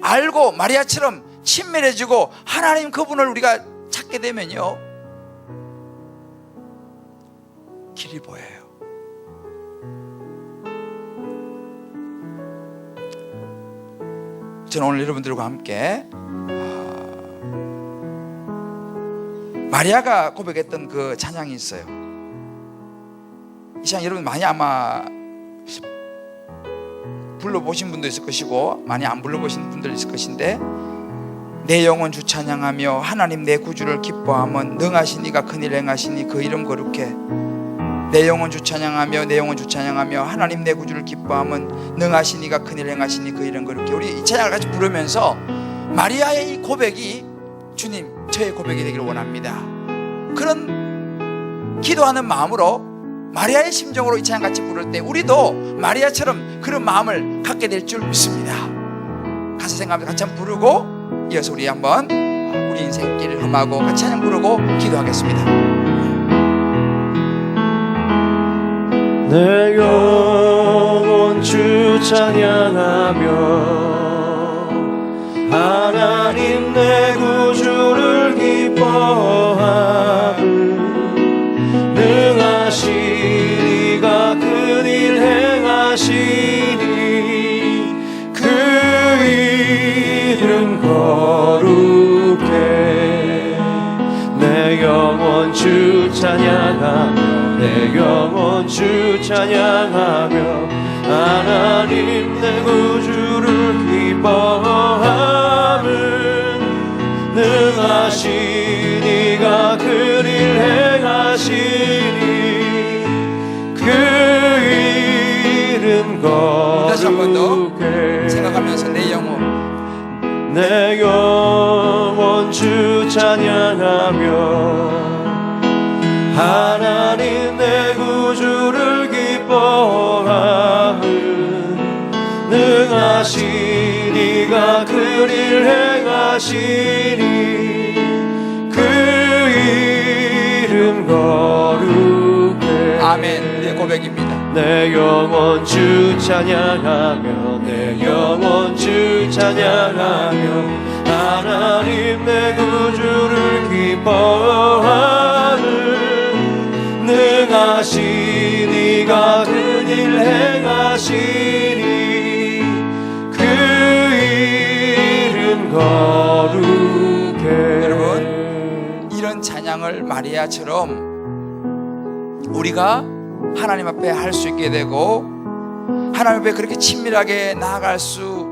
알고 마리아처럼 친밀해지고 하나님 그분을 우리가 찾게 되면요 길이 보여요. 저는 오늘 여러분들과 함께 마리아가 고백했던 그 찬양이 있어요. 이 찬양 여러분 많이 아마 불러보신 분도 있을 것이고 많이 안 불러보신 분들 있을 것인데, 내 영혼 주 찬양하며 하나님 내 구주를 기뻐하면 능하신 이가 큰일 행하시니 그 이름 거룩해. 내 영혼 주 찬양하며 내 영혼 주 찬양하며 하나님 내 구주를 기뻐하면 능하신 이가 큰일 행하시니 그 이름 거룩해. 우리 이 찬양을 같이 부르면서 마리아의 이 고백이 주님 저의 고백이 되기를 원합니다, 그런 기도하는 마음으로 마리아의 심정으로 이 찬양 같이 부를 때 우리도 마리아처럼 그런 마음을 갖게 될 줄 믿습니다. 가사 생각하면서 같이 한번 부르고 이어서 우리 한번 우리 인생길을 흠하고 같이 찬양 부르고 기도하겠습니다. 내 영혼 주 찬양하며 하나님 내 구주를 기뻐하는 능하신 이가 큰일 행하시니 그 이름 거룩해. 내 영혼 주 찬양하며 내 영혼 주 찬양하며 하나님 내 구주를 기뻐하는 능하신 능하시니가 그 일 행하시니 그 이름 다시 한 번 더 거룩해 생각하면서 내 영혼 주 찬양하며 하나님 내 구주를 기뻐하는 능하시니가 그 일 행하시니 그 이름 거룩해. 아멘. 내 고백입니다. 내 영혼 주 찬양하며 내 영혼 주 찬양하며 하나님 내 구주를 기뻐하는 능하시니가 그 일 행하시니 그 이름 거룩해. 여러분, 이런 찬양을 마리아처럼 우리가 하나님 앞에 할 수 있게 되고 하나님 앞에 그렇게 친밀하게 나아갈 수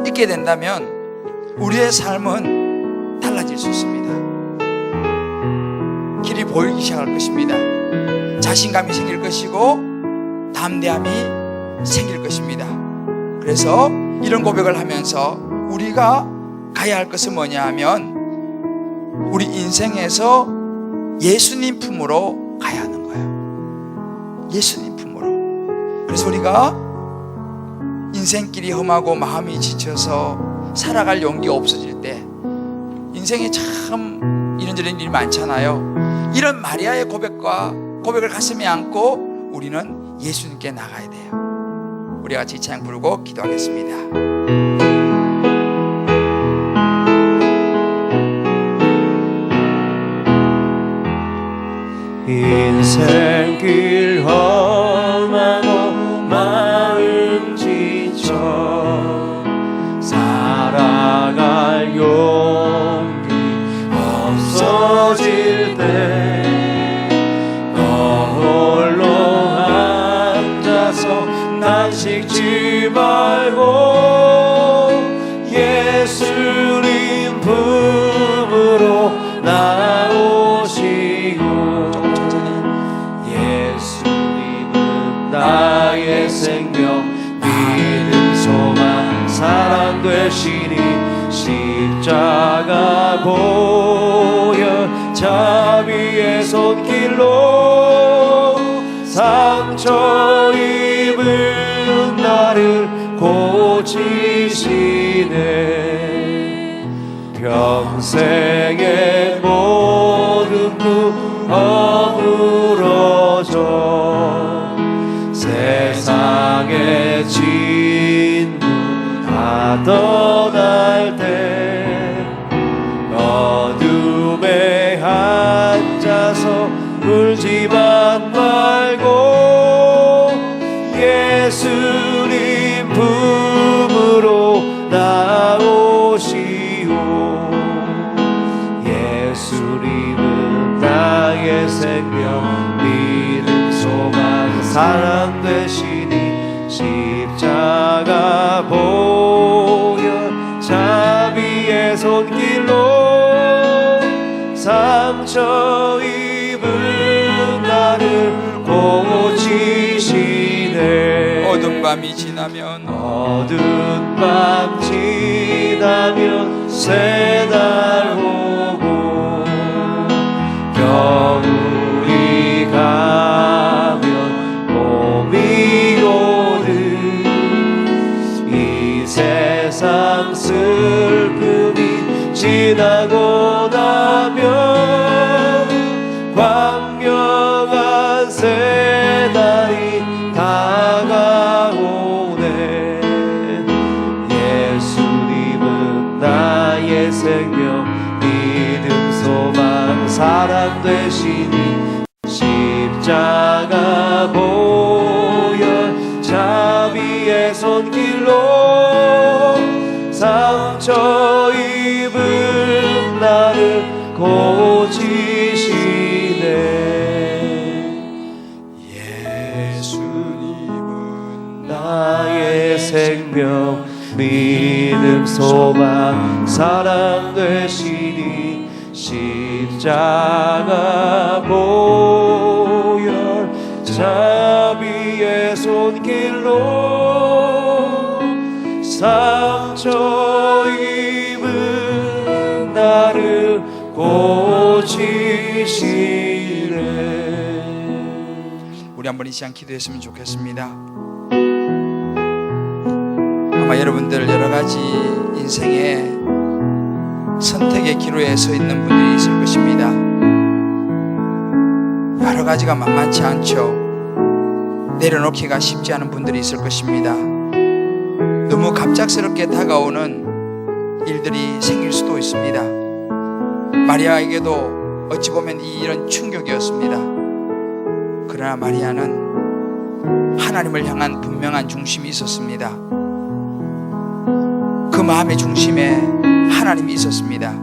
있게 된다면 우리의 삶은 달라질 수 있습니다. 길이 보이기 시작할 것입니다. 자신감이 생길 것이고 담대함이 생길 것입니다. 그래서 이런 고백을 하면서 우리가 가야 할 것은 뭐냐 하면 우리 인생에서 예수님 품으로 가야 하는 거예요. 예수님 품으로. 그래서 우리가 인생길이 험하고 마음이 지쳐서 살아갈 용기가 없어질 때 인생에 참 이런저런 일이 많잖아요. 이런 마리아의 고백을 가슴에 안고 우리는 예수님께 나가야 돼요. 우리 같이 이 찬양 부르고 기도하겠습니다. 인생길 험하고 마음 지쳐 살아갈 용기 없어질 때 너 홀로 앉아서 난식지 말고 예수님 품으로 나오시고 예수님은 나의 생명 믿음 소망 사랑 되시니 십자가 보혈 자비의 손길로 상처 입은 나를 고치시네. 평생의 모든 꿈 어우러져 세상의 진문 다 떠날 때 어둠에 앉아서 울지만 말고 예수님 품으로 나오시오. 예수님은 나의 생명 믿음 소망 사랑 되시니 십자가 보혈 자비의 손길로 상처 입은 나를 고치시네. 어두운 밤이 지나면 어두운 밤 지나면 새날 오고 겨울이 가면 봄이 오듯 이 세상 슬픔이 지나고 나면 광명한 새날이 다가오네. 예수님은 나의 생명 믿음 소망 사랑 되시니 십자가 보혈 자비의 손길로 상처 입은 나를 고치시네. 예수님은 나의 생명 믿음 소망 사랑 되시니 십자가 보혈 자비의 손길로 상처 입은 나를 고치시네. 우리 한번 이 시간 기도했으면 좋겠습니다. 아마 여러분들 여러 가지 인생의 선택의 기로에 서 있는 분들이 있을 것입니다. 여러 가지가 만만치 않죠. 내려놓기가 쉽지 않은 분들이 있을 것입니다. 너무 갑작스럽게 다가오는 일들이 생길 수도 있습니다. 마리아에게도 어찌 보면 이런 충격이었습니다. 그러나 마리아는 하나님을 향한 분명한 중심이 있었습니다. 그 마음의 중심에 하나님이 있었습니다.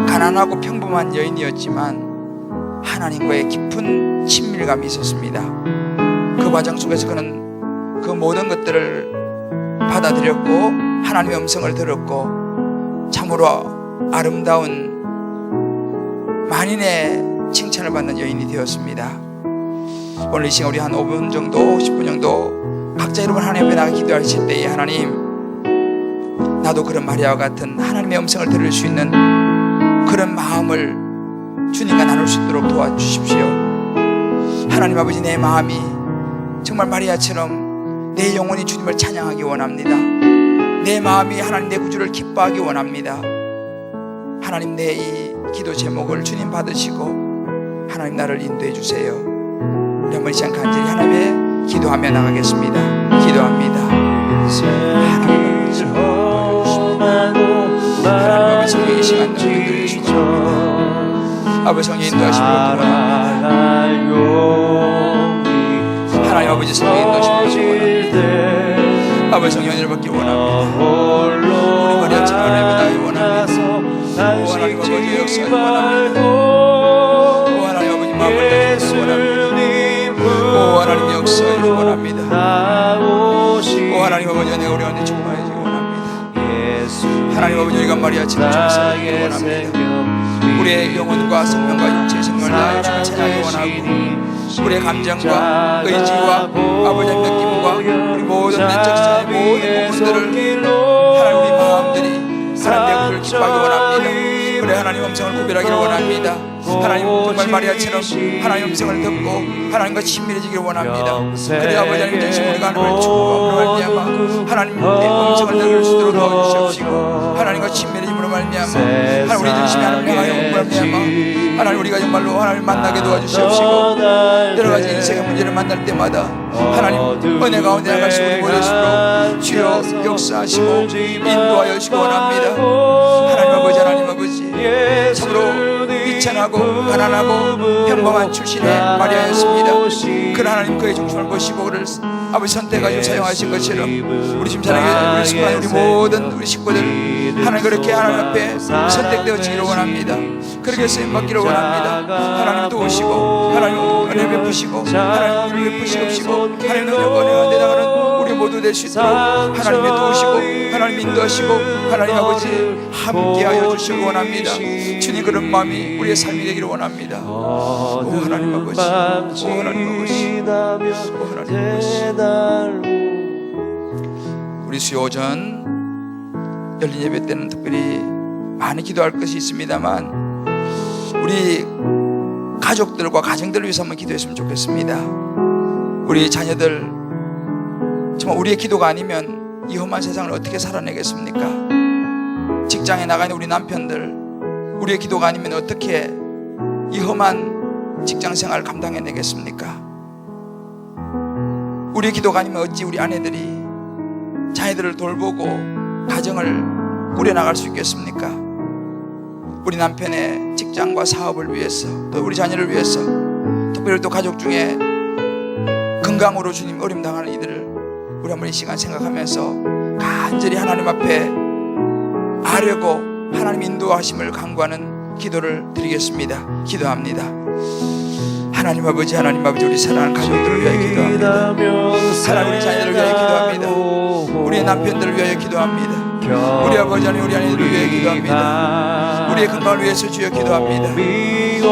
가난하고 평범한 여인이었지만 하나님과의 깊은 친밀감이 있었습니다. 그 과정 속에서 그는 그 모든 것들을 받아들였고 하나님의 음성을 들었고 참으로 아름다운 만인의 칭찬을 받는 여인이 되었습니다. 오늘 이 시간 우리 한 5분 정도 10분 정도 각자 여러분 하나님 앞에 나가 기도하실 때에 하나님, 나도 그런 마리아와 같은 하나님의 음성을 들을 수 있는 그런 마음을 주님과 나눌 수 있도록 도와주십시오. 하나님 아버지, 내 마음이 정말 마리아처럼 내 영혼이 주님을 찬양하기 원합니다. 내 마음이 하나님 내 구주를 기뻐하기 원합니다. 하나님, 내 이 기도 제목을 주님 받으시고 하나님 나를 인도해 주세요. 우리 한번 이 시간 간절히 하나님의 기도하며 나가겠습니다. 기도합니다. 하나님 아버지, 성령 이 시간 너희들을 축원합니다. 아버지 성령 인도하심을 원합니다. 하나님 아버지 성령 인도하심을 원합니다. 아버지 성령 은혜를 받기 원합니다. 우리 마리아처럼 하나님의 나이 원합니다. 오 하나님 아버지 역사하기 원합니다. 오 하나님 아버지 마음을 내주시기 원합니다. 오 하나님 역사하기 원합니다. 오 하나님 아버지 은혜 우리 안에 충만해지기 원합니다. 하나님 아버지, 우리가 마리아처럼 축사하기 원합니다. 우리의 영혼과 생명과 육체의 생명을 다하여 주를 찬양하기 원하고 우리의 감정과 의지와 아버지의 느낌과 우리 모든 내적 사의 모든 부분들을 하나님 우리 마음들이 하나님 내 구를 기뻐하기 원합니다. 그래 하나님 음성을 구별하기를 원합니다. 하나님 정말 마리아처럼 하나님 음성을 듣고 하나님과 친밀해지기를 원합니다. 그래 아버지 하나님 전심 우리가 하나님을 축복함으로 말미암아 하나님 내 음성을 들을 수 있도록 도와주시옵시고 하나님과 친밀해짐으로 말미암아 하나님 우리 전심이 하나님을 향하여 말미암아 하나님 우리가 정말로 하나님을 만나게 도와주시옵시고 여러 가지 인생의 문제를 만날 때마다 하나님 은혜 가운데 나갈수 우리 모여있도록 주여 역사하시고 인도하여 주시기 원합니다. 하나님 아버지, 하나님 아버지, 참으로 비천하고 가난하고 평범한 출신의 마리아였습니다. 그 하나님 그의 중심을 보시고 그를 아버지 선택하여 사용하신 것처럼 우리 지금 사랑해 우리 순간 우리 모든 우리 식구들 하나님 그렇게 하나님 앞에 선택되어지기를 원합니다. 그렇게 쓰임받기를 원합니다. 하나님 도우시고 하나님 은혜 베푸시고 하나님 우리 베푸시옵시고 하나님 능력과 은혜가 내다가는 우리 모두 될 수 있도록 하나님의 도우시고 하나님 인도하시고 하나님 아버지 함께하여 주시기 원합니다. 주님 그런 마음이 우리의 삶이 되기를 원합니다. 오 하나님 아버지, 오 하나님 아버지, 오 하나님 아버지, 우리 수요 오전 열린 예배 때는 특별히 많이 기도할 것이 있습니다만 우리 가족들과 가정들을 위해서 한번 기도했으면 좋겠습니다. 우리 자녀들 정말 우리의 기도가 아니면 이 험한 세상을 어떻게 살아내겠습니까? 직장에 나가는 우리 남편들 우리의 기도가 아니면 어떻게 이 험한 직장생활을 감당해내겠습니까? 우리의 기도가 아니면 어찌 우리 아내들이 자녀들을 돌보고 가정을 꾸려나갈 수 있겠습니까? 우리 남편의 직장과 사업을 위해서 또 우리 자녀를 위해서 특별히 또 가족 중에 건강으로 주님 어려움 당하는 이들을 우리 한번 이 시간 생각하면서 간절히 하나님 앞에 아뢰고 하나님 인도하심을 간구하는 기도를 드리겠습니다. 기도합니다. 하나님 아버지, 하나님 아버지, 우리 사랑하는 가족들을 위하여 기도합니다. 하나님 우리 자녀들을 위하여 기도합니다. 우리의 남편들을 위하여 기도합니다. 우리 아버지 하나님, 우리 아내들을 위해 기도합니다. 우리의 건강을 위해서 주여 기도합니다.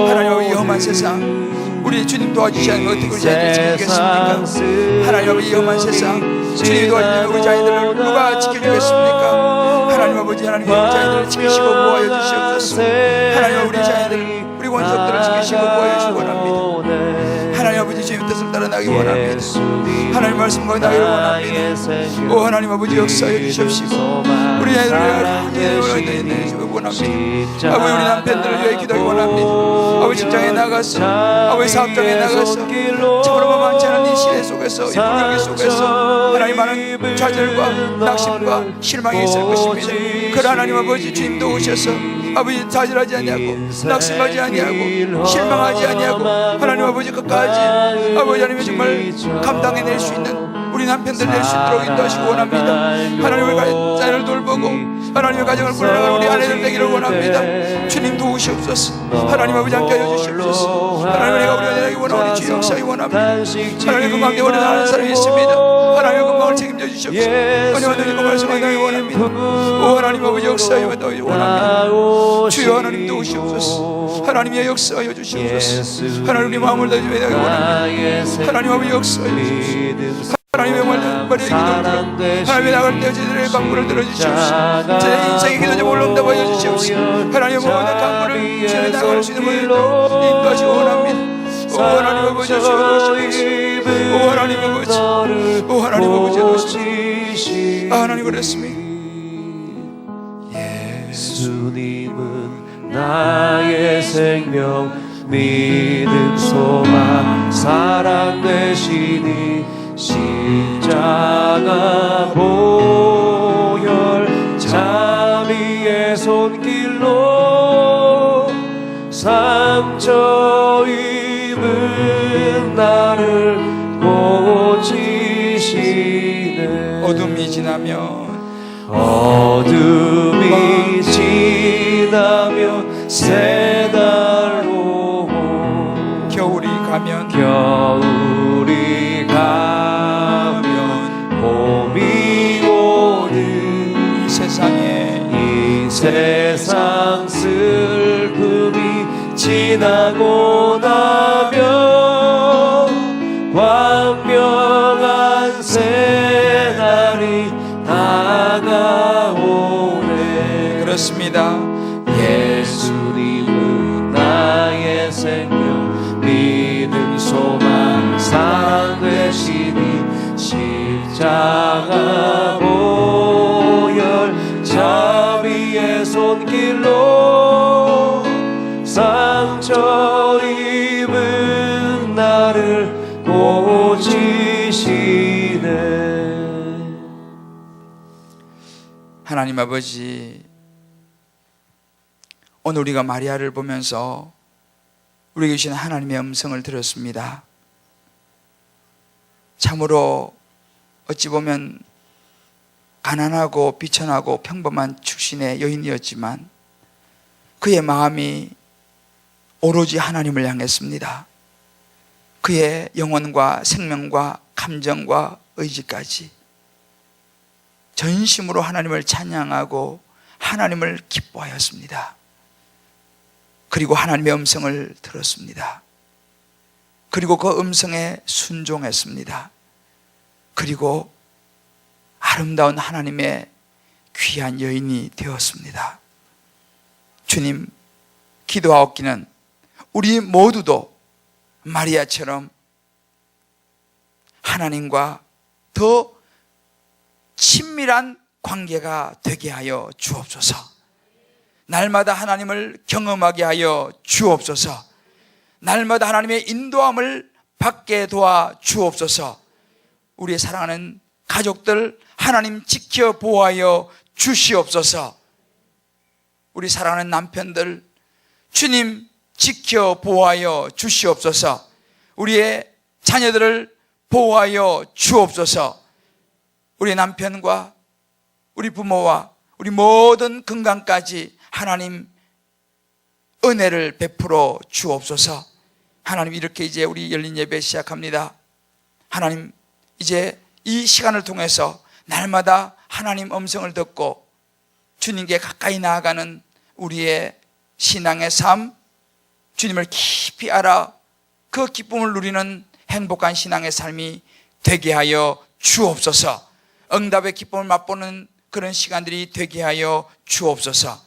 하나님 아버지, 험한 세상 우리 주님 도와주시 않으면 어떻게 우리 자녀들 지키겠습니까? 하나님 아버지, 험한 세상 주님 도와주시면 우리 자녀들을 누가 지켜주겠습니까? 하나님 아버지, 하나님 우리 자녀들을 지키시고 보호하여 주시옵소서. 하나님 우리 자녀들, 우리 원석들을 지키시고 보호하여 주시기 원합니다. 하나님 아버지, 주님 뜻을 따라 나기 원합니다. 하나님 말씀과 나기를 원합니다. 오 하나님 아버지, 역사해 주시옵시고 우리 자녀들을 위해 원합니다. 아버지, 우리 남편들을 위해 기도하기 원합니다. 아버지, 직장에 나가서, 아버지 사업장에 나가서 참으로 만만치 않은 이 시대 속에서, 이 불경기 속에서 하나님 많은 좌절과 낙심과 실망이 있을 것입니다. 그러나 하나님 아버지, 주님도 오셔서 아버지 좌절하지 아니하고 낙심하지 아니하고 실망하지 아니하고 하나님 아버지 끝까지 아버지 하나님이 정말 감당해낼 수 있는 우리 남편들 낼 수 있도록 인도하시기 원합니다. 하나님의 자녀를 돌보고 하나님의 가정을 불러나가는 우리 아내들 되기를 원합니다. 주님 도우시옵소서. 하나님 아버지 함께하여 주시옵소서. 하나님, 내가 우리 아내에게 원하오니 주의 역사에 원합니다. 하나님 건강에 원하는 사람이 있습니다. 하나님의 건강을 책임져 주시옵소서. 하나님 아버지 말씀을 나기 원합니다. 오 하나님 아버지, 역사에 원합니다. 주여 하나님 도우시옵소서. 하나님의 역사하여 주시옵소서. 하나님 우리 마음을 다지며 나기 원합니다. 하나님 아버지, 역사하여 주시옵소서. 하나님의 말씀을 기도를 하나님의 나갈 때 저희들의 강구를 들어주시옵소서. 제 인생의 기도 제목을 응답하여 주시옵소서. 하나님의 모든 강구를 저희 나갈 수 있는 모든 인도하시기 원합니다. 오 하나님 아버지, 주시옵소서. 오 하나님 아버지, 오 하나님 아버지 도우시옵소서. 하나님 그랬습니다. 예수님은 나의 생명, 믿음, 소망, 사랑 되시니 십자가 보혈 자비의 손길로 상처 입은 나를 고치시네. 어둠이 지나면 새달로 겨울이 가면 봄이 오는 이 세상 슬픔이 지나고 나면 광명한 새날이 다가오네. 그렇습니다. 예수님은 나의 생명, 믿음, 소망, 사랑 되시니 십자가 보혈 자비의 손길로 상처 입은 나를 고치시네. 하나님 아버지, 오늘 우리가 마리아를 보면서 우리에게 주신 하나님의 음성을 들었습니다. 참으로 어찌 보면 가난하고 비천하고 평범한 출신의 여인이었지만 그의 마음이 오로지 하나님을 향했습니다. 그의 영혼과 생명과 감정과 의지까지 전심으로 하나님을 찬양하고 하나님을 기뻐하였습니다. 그리고 하나님의 음성을 들었습니다. 그리고 그 음성에 순종했습니다. 그리고 아름다운 하나님의 귀한 여인이 되었습니다. 주님, 기도하옵기는 우리 모두도 마리아처럼 하나님과 더 친밀한 관계가 되게 하여 주옵소서. 날마다 하나님을 경험하게 하여 주옵소서. 날마다 하나님의 인도함을 받게 도와 주옵소서. 우리의 사랑하는 가족들 하나님 지켜 보호하여 주시옵소서. 우리 사랑하는 남편들 주님 지켜 보호하여 주시옵소서. 우리의 자녀들을 보호하여 주옵소서. 우리 남편과 우리 부모와 우리 모든 건강까지 하나님 은혜를 베풀어 주옵소서. 하나님, 이렇게 이제 우리 열린 예배 시작합니다. 하나님, 이제 이 시간을 통해서 날마다 하나님 음성을 듣고 주님께 가까이 나아가는 우리의 신앙의 삶, 주님을 깊이 알아 그 기쁨을 누리는 행복한 신앙의 삶이 되게 하여 주옵소서. 응답의 기쁨을 맛보는 그런 시간들이 되게 하여 주옵소서.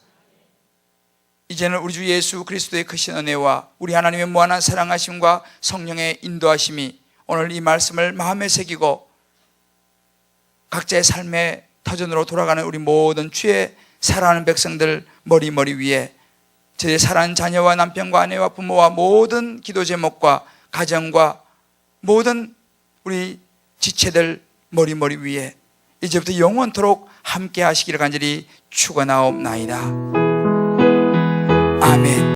이제는 우리 주 예수 그리스도의 크신 은혜와 우리 하나님의 무한한 사랑하심과 성령의 인도하심이 오늘 이 말씀을 마음에 새기고 각자의 삶의 터전으로 돌아가는 우리 모든 주의 사랑하는 백성들 머리 위에 저의 사랑하는 자녀와 남편과 아내와 부모와 모든 기도 제목과 가정과 모든 우리 지체들 머리 위에 이제부터 영원토록 함께 하시기를 간절히 축원하옵나이다. 아멘.